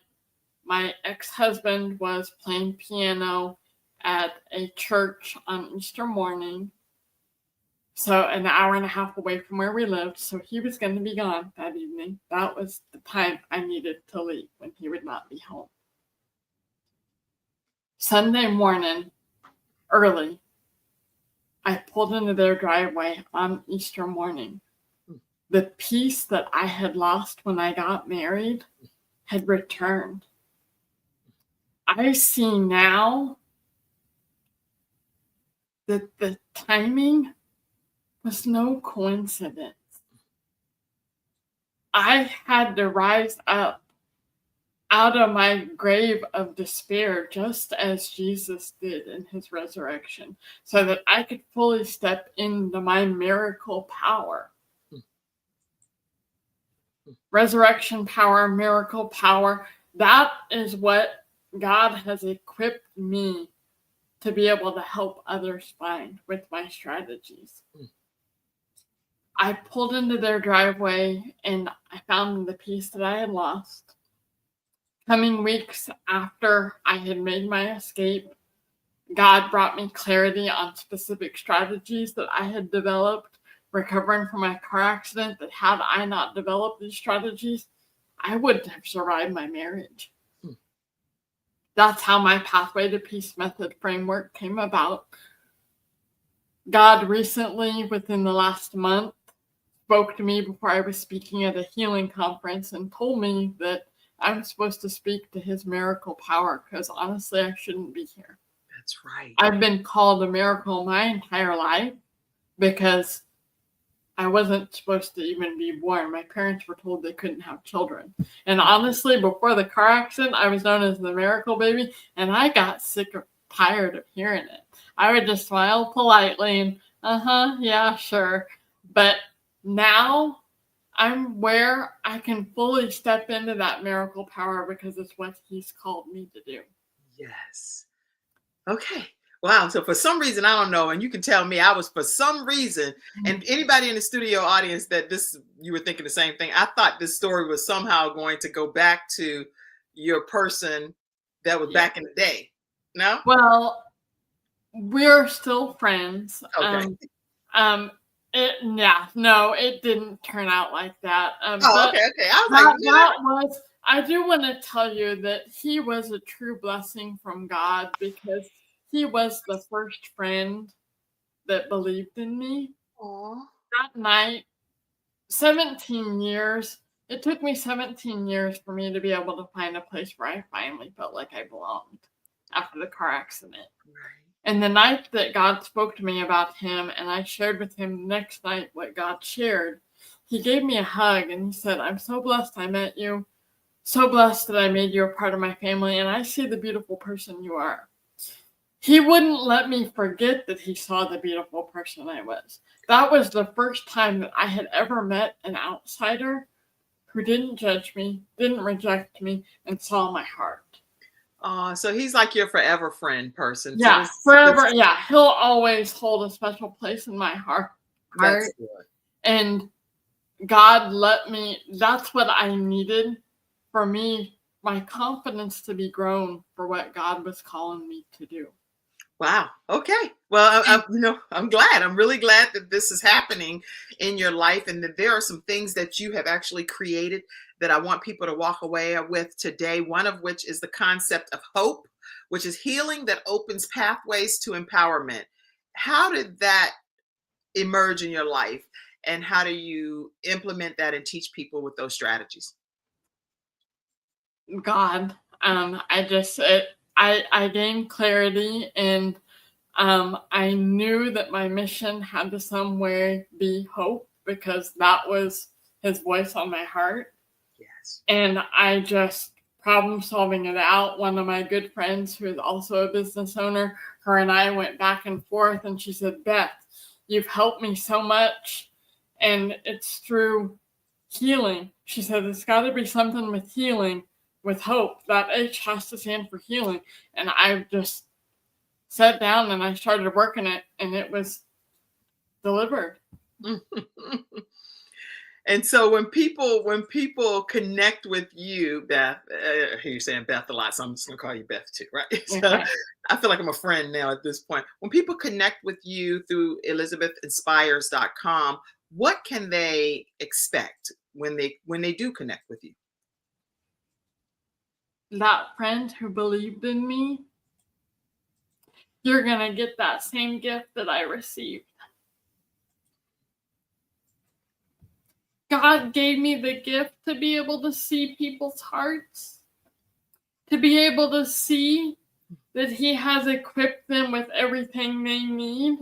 [SPEAKER 2] My ex-husband was playing piano at a church on Easter morning. So an hour and a half away from where we lived. So he was going to be gone that evening. That was the time I needed to leave, when he would not be home. Sunday morning, early, I pulled into their driveway on Easter morning. The peace that I had lost when I got married had returned. I see now that the timing was no coincidence. I had to rise up out of my grave of despair, just as Jesus did in his resurrection, so that I could fully step into my miracle power. Resurrection power, miracle power, that is what God has equipped me to be able to help others find with my strategies. I pulled into their driveway and I found the peace that I had lost. Coming weeks after I had made my escape, God brought me clarity on specific strategies that I had developed recovering from my car accident, that had I not developed these strategies, I wouldn't have survived my marriage. That's how my Pathway to Peace method framework came about. God recently, within the last month, spoke to me before I was speaking at a healing conference and told me that I'm supposed to speak to his miracle power, because honestly, I shouldn't be here.
[SPEAKER 1] That's right.
[SPEAKER 2] I've been called a miracle my entire life because I wasn't supposed to even be born. My parents were told they couldn't have children. And honestly, before the car accident, I was known as the miracle baby, and I got sick or tired of hearing it. I would just smile politely and, yeah, sure. But now I'm where I can fully step into that miracle power because it's what he's called me to do.
[SPEAKER 1] Yes. Okay. Wow. So for some reason, I don't know, and you can tell me, I was for some reason, and anybody in the studio audience that this, you were thinking the same thing. I thought this story was somehow going to go back to your person that was
[SPEAKER 2] Yeah.
[SPEAKER 1] back in the day. No?
[SPEAKER 2] Well, we're still friends.
[SPEAKER 1] Okay.
[SPEAKER 2] No, it didn't turn out like that.
[SPEAKER 1] Oh,
[SPEAKER 2] But
[SPEAKER 1] okay, okay. I was like, yeah.
[SPEAKER 2] I do want to tell you that he was a true blessing from God, because he was the first friend that believed in me.
[SPEAKER 1] Aw.
[SPEAKER 2] That night, 17 years, it took me 17 years for me to be able to find a place where I finally felt like I belonged after the car accident.
[SPEAKER 1] Right.
[SPEAKER 2] And the night that God spoke to me about him, and I shared with him the next night what God shared, he gave me a hug and he said, "I'm so blessed I met you. So blessed that I made you a part of my family, and I see the beautiful person you are." He wouldn't let me forget that he saw the beautiful person I was. That was the first time that I had ever met an outsider who didn't judge me, didn't reject me, and saw my heart.
[SPEAKER 1] So he's like your forever friend person. So
[SPEAKER 2] Yeah, forever. Yeah, he'll always hold a special place in my heart.
[SPEAKER 1] That's good.
[SPEAKER 2] And God let me, that's what I needed for me, my confidence to be grown for what God was calling me to do.
[SPEAKER 1] Wow. Okay. Well, I'm glad. I'm really glad that this is happening in your life, and that there are some things that you have actually created that I want people to walk away with today. One of which is the concept of hope, which is healing that opens pathways to empowerment. How did that emerge in your life, and how do you implement that and teach people with those strategies?
[SPEAKER 2] God, I gained clarity, and I knew that my mission had to some way be hope, because that was his voice on my heart.
[SPEAKER 1] Yes.
[SPEAKER 2] And I just problem solving it out. One of my good friends, who is also a business owner, her and I went back and forth, and she said, "Beth, you've helped me so much, and it's through healing." She said, "It's got to be something with healing, with hope. That H has to stand for healing." And I just sat down and I started working it, and it was delivered.
[SPEAKER 1] And so when people connect with you, Beth, I hear you saying Beth a lot, so I'm just gonna call you Beth too, right? So
[SPEAKER 2] Okay.
[SPEAKER 1] I feel like I'm a friend now at this point. When people connect with you through ElizabethInspires.com, what can they expect when they do connect with you?
[SPEAKER 2] That friend who believed in me, you're going to get that same gift that I received. God gave me the gift to be able to see people's hearts, to be able to see that he has equipped them with everything they need.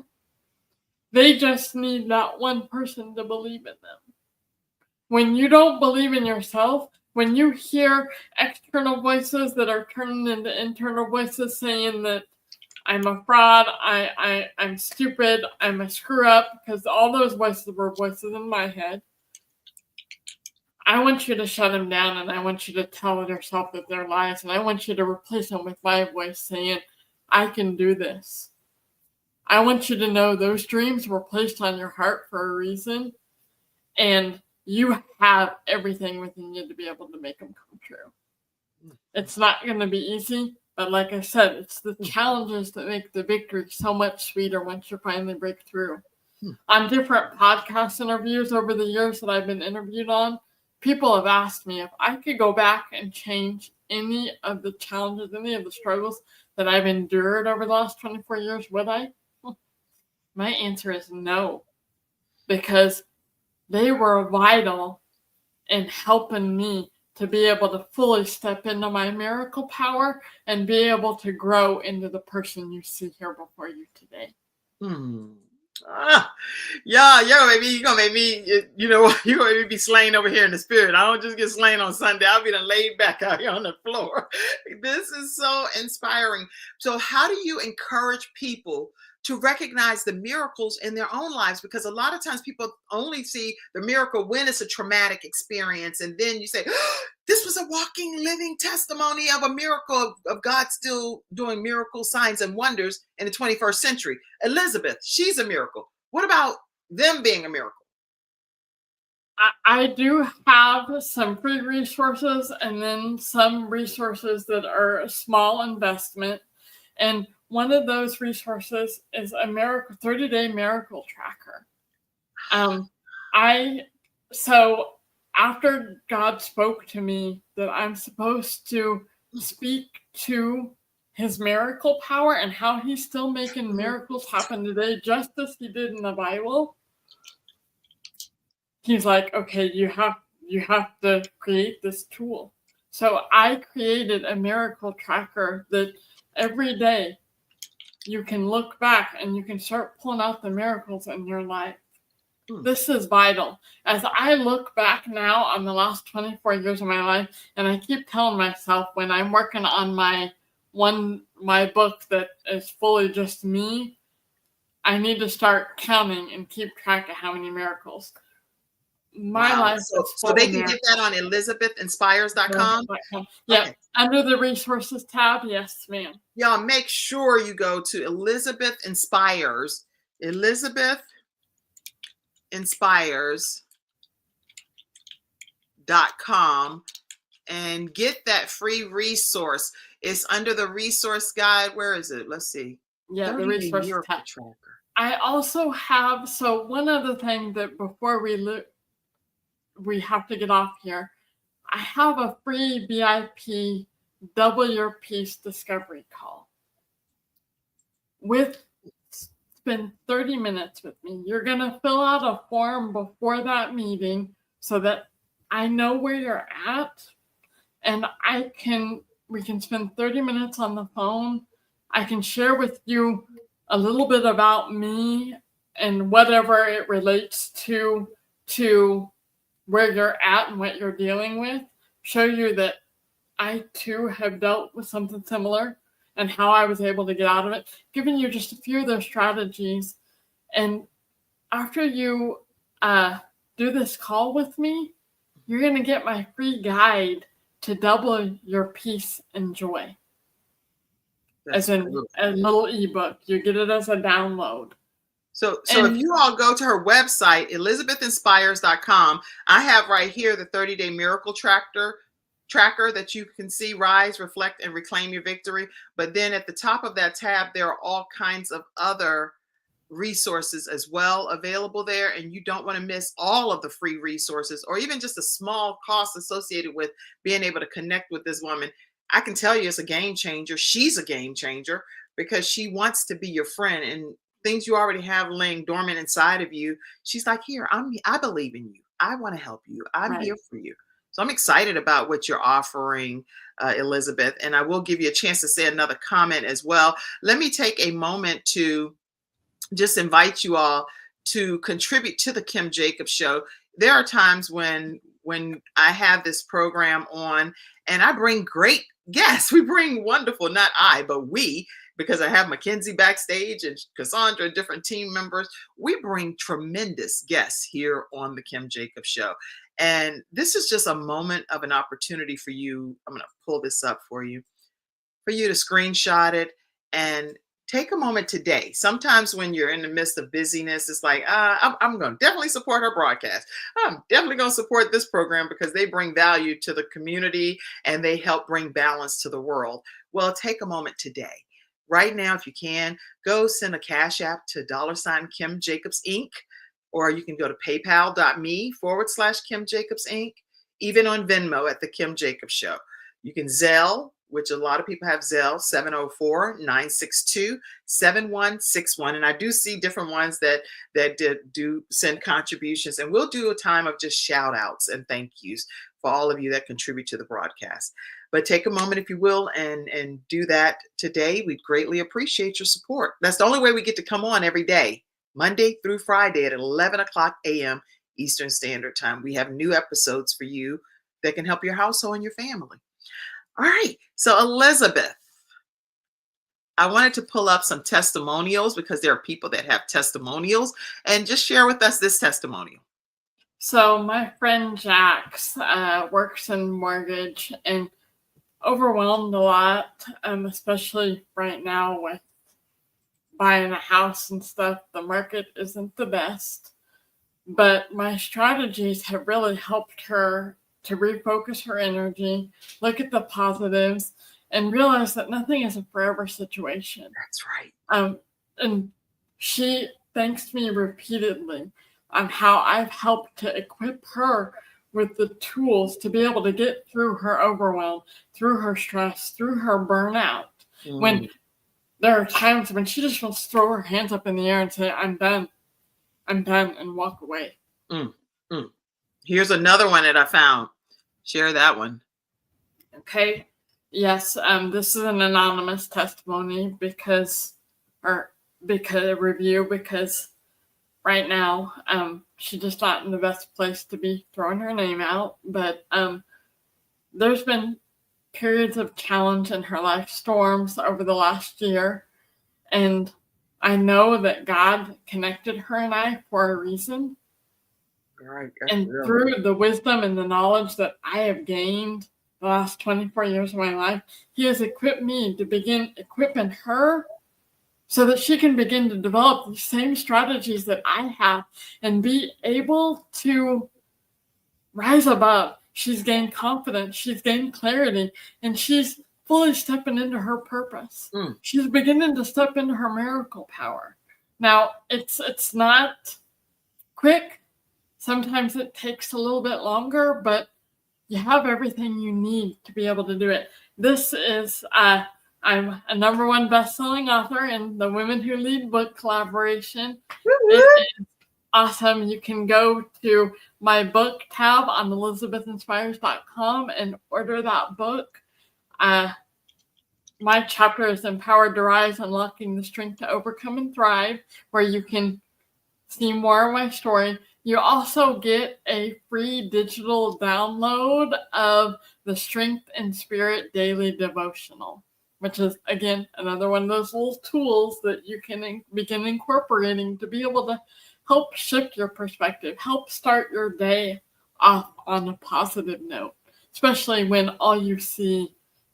[SPEAKER 2] They just need that one person to believe in them. When you don't believe in yourself, when you hear external voices that are turning into internal voices saying that I'm a fraud, I'm stupid, I'm a screw up, because all those voices were voices in my head, I want you to shut them down, and I want you to tell yourself that they're lies, and I want you to replace them with my voice saying, "I can do this." I want you to know those dreams were placed on your heart for a reason, and you have everything within you to be able to make them come true. It's not going to be easy, but like I said, it's the challenges that make the victory so much sweeter once you finally break through. On different podcast interviews over the years that I've been interviewed on, people have asked me if I could go back and change any of the challenges, any of the struggles that I've endured over the last 24 years, would I? My answer is no, because they were vital in helping me to be able to fully step into my miracle power and be able to grow into the person you see here before you today.
[SPEAKER 1] Yeah, you're gonna make me, you're gonna make me be slain over here in the spirit. I don't just get slain on Sunday. I'll be done laid back out here on the floor. This is so inspiring. So how do you encourage people to recognize the miracles in their own lives, because a lot of times people only see the miracle when it's a traumatic experience. And then you say, oh, this was a walking, living testimony of a miracle of God still doing miracle signs and wonders in the 21st century. Elizabeth, she's a miracle. What about them being a miracle?
[SPEAKER 2] I do have some free resources and then some resources that are a small investment. And one of those resources is a 30-day miracle tracker. So after God spoke to me that I'm supposed to speak to his miracle power and how he's still making miracles happen today, just as he did in the Bible, he's like, okay, you have to create this tool. So I created a miracle tracker that every day you can look back and you can start pulling out the miracles in your life. This is vital. As I look back now on the last 24 years of my life, and I keep telling myself when I'm working on my book that is fully just me, I need to start counting and keep track of how many miracles. My life is
[SPEAKER 1] so they can get that on ElizabethInspires.com.
[SPEAKER 2] Yeah, okay. Under the resources tab, yes, ma'am.
[SPEAKER 1] Y'all make sure you go to Elizabeth Inspires, ElizabethInspires.com, and get that free resource. It's under the resource guide. Where is it? Let's see.
[SPEAKER 2] Yeah, the resource tab. Tracker. I also have, so one other thing that before we have to get off here, I have a free VIP Double Your Peace discovery call. Spend 30 minutes with me. You're going to fill out a form before that meeting so that I know where you're at, and we can spend 30 minutes on the phone. I can share with you a little bit about me and whatever it relates to where you're at and what you're dealing with, show you that I too have dealt with something similar and how I was able to get out of it, giving you just a few of those strategies. And after you do this call with me, you're going to get my free guide to double your peace and joy. That's as in a little ebook. You get it as a download.
[SPEAKER 1] So if you all go to her website, ElizabethInspires.com, I have right here the 30-day miracle tracker that you can see, rise, reflect, and reclaim your victory. But then at the top of that tab, there are all kinds of other resources as well available there. And you don't want to miss all of the free resources or even just a small cost associated with being able to connect with this woman. I can tell you it's a game changer. She's a game changer because she wants to be your friend, and things you already have laying dormant inside of you. She's like, here, I believe in you. I want to help you. I'm here for you. So I'm excited about what you're offering, Elizabeth, and I will give you a chance to say another comment as well. Let me take a moment to just invite you all to contribute to the Kim Jacobs Show. There are times when I have this program on and I bring great guests. We bring wonderful, not I, but we, because I have Mackenzie backstage and Cassandra, different team members. We bring tremendous guests here on the Kim Jacobs Show. And this is just a moment of an opportunity for you. I'm going to pull this up for you to screenshot it and take a moment today. Sometimes when you're in the midst of busyness, it's like, I'm going to definitely support her broadcast. I'm definitely going to support this program because they bring value to the community and they help bring balance to the world. Well, take a moment today. Right now, if you can, go send a Cash App to $Kim Jacobs Inc. Or you can go to paypal.me/Kim Jacobs Inc. Even on Venmo at the Kim Jacobs Show. You can Zelle, which a lot of people have Zelle, 704-962-7161. And I do see different ones that do send contributions. And we'll do a time of just shout outs and thank yous for all of you that contribute to the broadcast. But take a moment, if you will, and do that today. We'd greatly appreciate your support. That's the only way we get to come on every day, Monday through Friday at 11 o'clock a.m. Eastern Standard Time. We have new episodes for you that can help your household and your family. All right. So Elizabeth, I wanted to pull up some testimonials because there are people that have testimonials, and just share with us this testimonial.
[SPEAKER 2] So my friend Jax works in mortgage and overwhelmed a lot, especially right now with buying a house and stuff. The market isn't the best, but my strategies have really helped her to refocus her energy, look at the positives, and realize that nothing is a forever situation.
[SPEAKER 1] That's right.
[SPEAKER 2] And she thanks me repeatedly on how I've helped to equip her with the tools to be able to get through her overwhelm, through her stress, through her burnout. When there are times when she just wants to throw her hands up in the air and say, I'm done, and walk away.
[SPEAKER 1] Here's another one that I found. Share that one.
[SPEAKER 2] Okay. Yes, this is an anonymous testimony because right now, she's just not in the best place to be throwing her name out. But there's been periods of challenge in her life, storms over the last year. And I know that God connected her and I for a reason.
[SPEAKER 1] Right.
[SPEAKER 2] And through the wisdom and the knowledge that I have gained the last 24 years of my life, He has equipped me to begin equipping her so that she can begin to develop the same strategies that I have and be able to rise above. She's gained confidence, she's gained clarity, and she's fully stepping into her purpose. She's beginning to step into her miracle power. Now, it's not quick. Sometimes it takes a little bit longer, but you have everything you need to be able to do it. This is, I'm a #1 best-selling author in the Women Who Lead book collaboration. It is awesome. You can go to my book tab on ElizabethInspires.com and order that book. My chapter is Empowered to Rise, Unlocking the Strength to Overcome and Thrive, where you can see more of my story. You also get a free digital download of the Strength and Spirit Daily Devotional, which is, again, another one of those little tools that you can begin incorporating to be able to help shift your perspective, help start your day off on a positive note, especially when all you see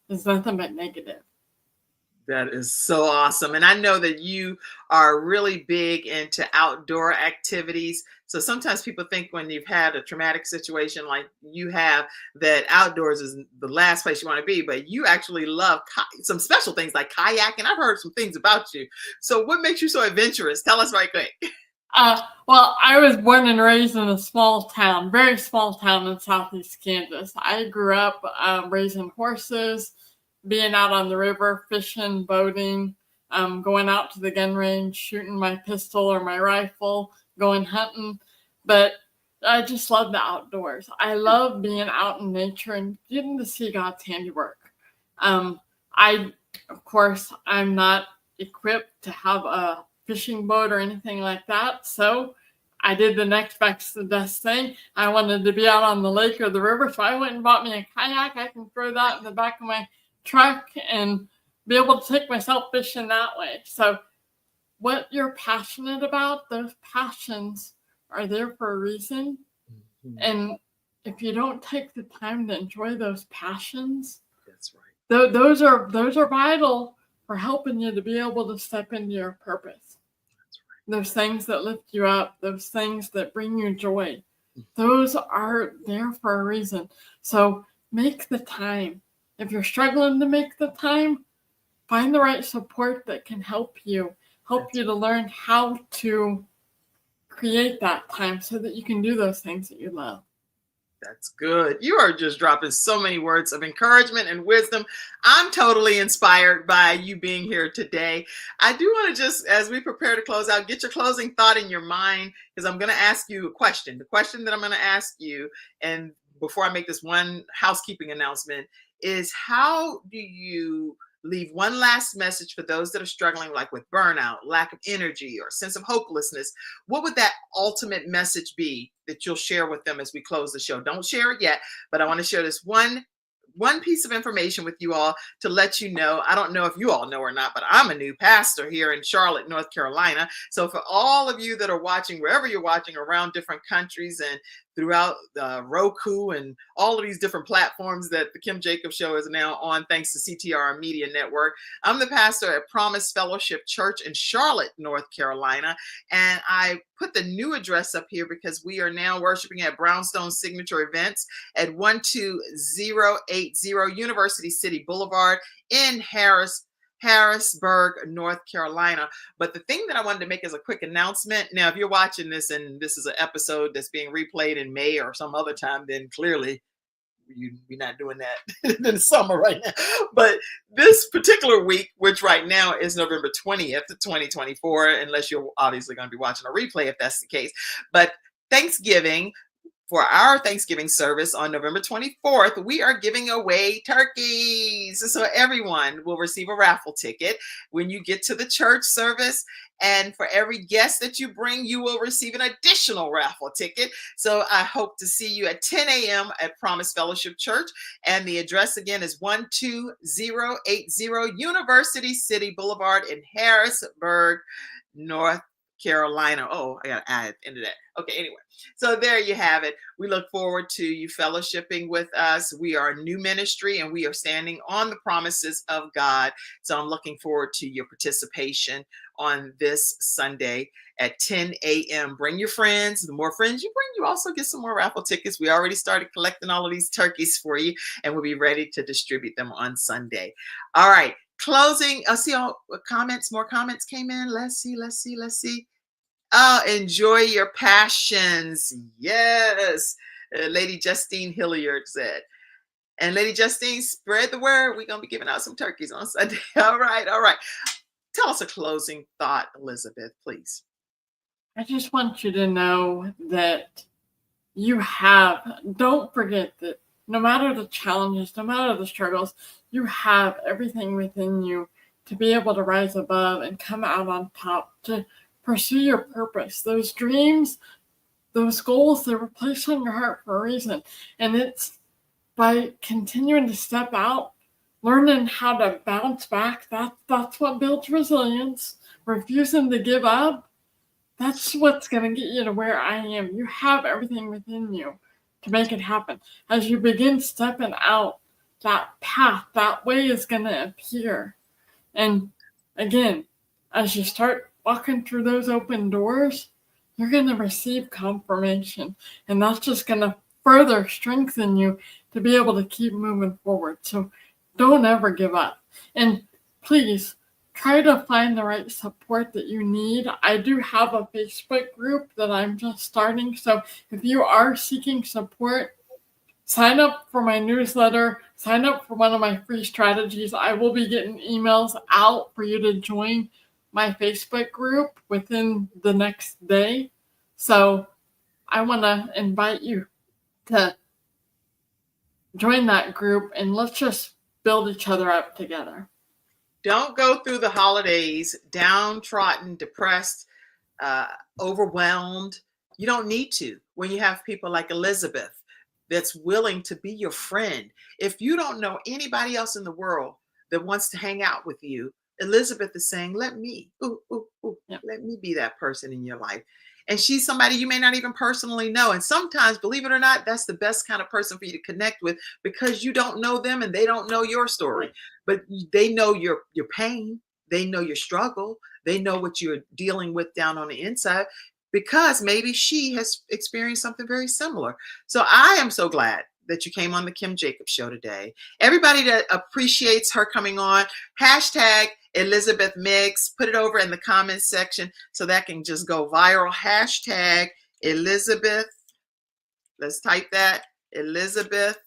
[SPEAKER 2] is nothing but negative.
[SPEAKER 1] That is so awesome. And I know that you are really big into outdoor activities. So sometimes people think when you've had a traumatic situation like you have, that outdoors is the last place you want to be, but you actually love some special things like kayaking. I've heard some things about you. So what makes you so adventurous? Tell us right quick.
[SPEAKER 2] Well, I was born and raised in a small town, very small town in southeast Kansas. I grew up raising horses, being out on the river, fishing, boating, going out to the gun range, shooting my pistol or my rifle, going hunting. But I just love the outdoors. I love being out in nature and getting to see God's handiwork. Of course, I'm not equipped to have a fishing boat or anything like that. So I did the next best thing. I wanted to be out on the lake or the river. So I went and bought me a kayak. I can throw that in the back of my truck and be able to take myself fishing that way. So what you're passionate about, those passions are there for a reason. And if you don't take the time to enjoy those passions,
[SPEAKER 1] that's right.
[SPEAKER 2] Those are vital for helping you to be able to step into your purpose.
[SPEAKER 1] That's right.
[SPEAKER 2] Those things that lift you up, those things that bring you joy, those are there for a reason. So make the time. If you're struggling to make the time, find the right support that can help you to learn how to create that time so that you can do those things that you love.
[SPEAKER 1] That's good. You are just dropping so many words of encouragement and wisdom. I'm totally inspired by you being here today. I do want to just, as we prepare to close out, get your closing thought in your mind, because I'm going to ask you a question. The question that I'm going to ask you, and before I make this one housekeeping announcement, is how do you leave one last message for those that are struggling, like with burnout, lack of energy, or sense of hopelessness? What would that ultimate message be that you'll share with them as we close the show? Don't share it yet, but I want to share this one one piece of information with you all to let you know. I don't know if you all know or not, but I'm a new pastor here in Charlotte, North Carolina. So for all of you that are watching, wherever you're watching around different countries and throughout Roku and all of these different platforms that the Kim Jacobs Show is now on, thanks to CTR Media Network. I'm the pastor at Promise Fellowship Church in Charlotte, North Carolina. And I put the new address up here because we are now worshiping at Brownstone Signature Events at 12080 University City Boulevard in Harrisburg, North Carolina. But the thing that I wanted to make as a quick announcement, now, if you're watching this and this is an episode that's being replayed in May or some other time, then clearly you're not doing that in the summer right now. But this particular week, which right now is November 20th, 2024, unless you're obviously going to be watching a replay if that's the case. But Thanksgiving, for our Thanksgiving service on November 24th, we are giving away turkeys. So everyone will receive a raffle ticket when you get to the church service. And for every guest that you bring, you will receive an additional raffle ticket. So I hope to see you at 10 a.m. at Promise Fellowship Church. And the address again is 12080 University City Boulevard in Harrisburg, North Carolina. Oh, I got to add into that. Okay, anyway. So there you have it. We look forward to you fellowshipping with us. We are a new ministry and we are standing on the promises of God. So I'm looking forward to your participation on this Sunday at 10 a.m. Bring your friends. The more friends you bring, you also get some more raffle tickets. We already started collecting all of these turkeys for you and we'll be ready to distribute them on Sunday. All right. Closing. I see all comments. More comments came in. Let's see. Oh, enjoy your passions. Yes. Lady Justine Hilliard said. And Lady Justine, spread the word. We're going to be giving out some turkeys on Sunday. All right. Tell us a closing thought, Elizabeth, please.
[SPEAKER 2] I just want you to know that don't forget that no matter the challenges, no matter the struggles, you have everything within you to be able to rise above and come out on top, to pursue your purpose. Those dreams, those goals, they were placed on your heart for a reason. And it's by continuing to step out, learning how to bounce back. That's what builds resilience. Refusing to give up, that's what's going to get you to where I am. You have everything within you to make it happen. As you begin stepping out, that path, that way is going to appear. And again, as you start walking through those open doors, you're going to receive confirmation. And that's just going to further strengthen you to be able to keep moving forward. So don't ever give up. And please try to find the right support that you need. I do have a Facebook group that I'm just starting. So if you are seeking support, sign up for my newsletter, sign up for one of my free strategies. I will be getting emails out for you to join my Facebook group within the next day. So I want to invite you to join that group and let's just build each other up together.
[SPEAKER 1] Don't go through the holidays downtrodden, depressed, overwhelmed. You don't need to when you have people like Elizabeth that's willing to be your friend. If you don't know anybody else in the world that wants to hang out with you, Elizabeth is saying, let me be that person in your life. And she's somebody you may not even personally know. And sometimes, believe it or not, that's the best kind of person for you to connect with because you don't know them and they don't know your story. But they know your pain. They know your struggle. They know what you're dealing with down on the inside because maybe she has experienced something very similar. So I am so glad that you came on the Kim Jacobs Show today. Everybody that appreciates her coming on, hashtag Elizabeth Meigs, put it over in the comments section so that can just go viral. Hashtag Elizabeth, let's type that, Elizabeth,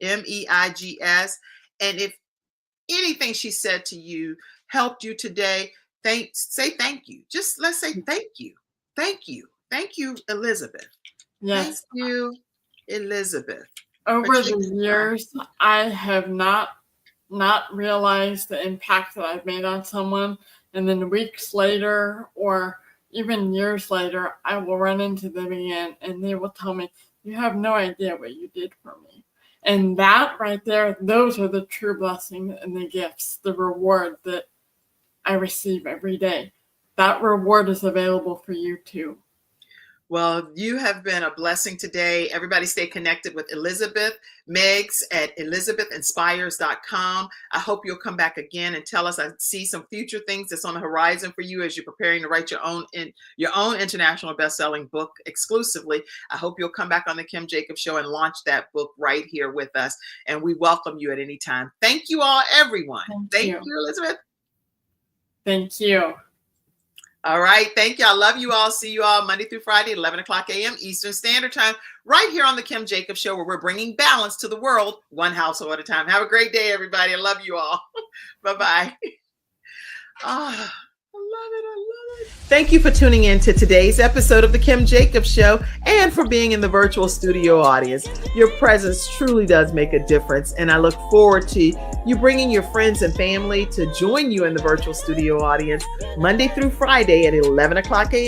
[SPEAKER 1] Meigs. And if anything she said to you helped you today, say thank you. Just let's say thank you. Thank you. Thank you, Elizabeth.
[SPEAKER 2] Yes.
[SPEAKER 1] Thank you, Elizabeth.
[SPEAKER 2] Over the years, I have not realized the impact that I've made on someone. And then weeks later or even years later, I will run into them again and they will tell me, you have no idea what you did for me. And that right there, those are the true blessings and the gifts, the reward that I receive every day. That reward is available for you too.
[SPEAKER 1] Well, you have been a blessing today. Everybody stay connected with Elizabeth Meigs at elizabethinspires.com. I hope you'll come back again and tell us. I see some future things that's on the horizon for you as you're preparing to write your own international best-selling book exclusively. I hope you'll come back on the Kim Jacobs Show and launch that book right here with us. And we welcome you at any time. Thank you all, everyone. Thank you, Elizabeth.
[SPEAKER 2] Thank you.
[SPEAKER 1] All right. Thank you. I love you all. See you all Monday through Friday, 11 o'clock a.m. Eastern Standard Time, right here on the Kim Jacobs Show, where we're bringing balance to the world, one household at a time. Have a great day, everybody. I love you all. Bye-bye. Ah, I love it. I love it. Thank you for tuning in to today's episode of the Kim Jacobs Show and for being in the virtual studio audience. Your presence truly does make a difference, and I look forward to you bringing your friends and family to join you in the virtual studio audience Monday through Friday at 11 o'clock a.m.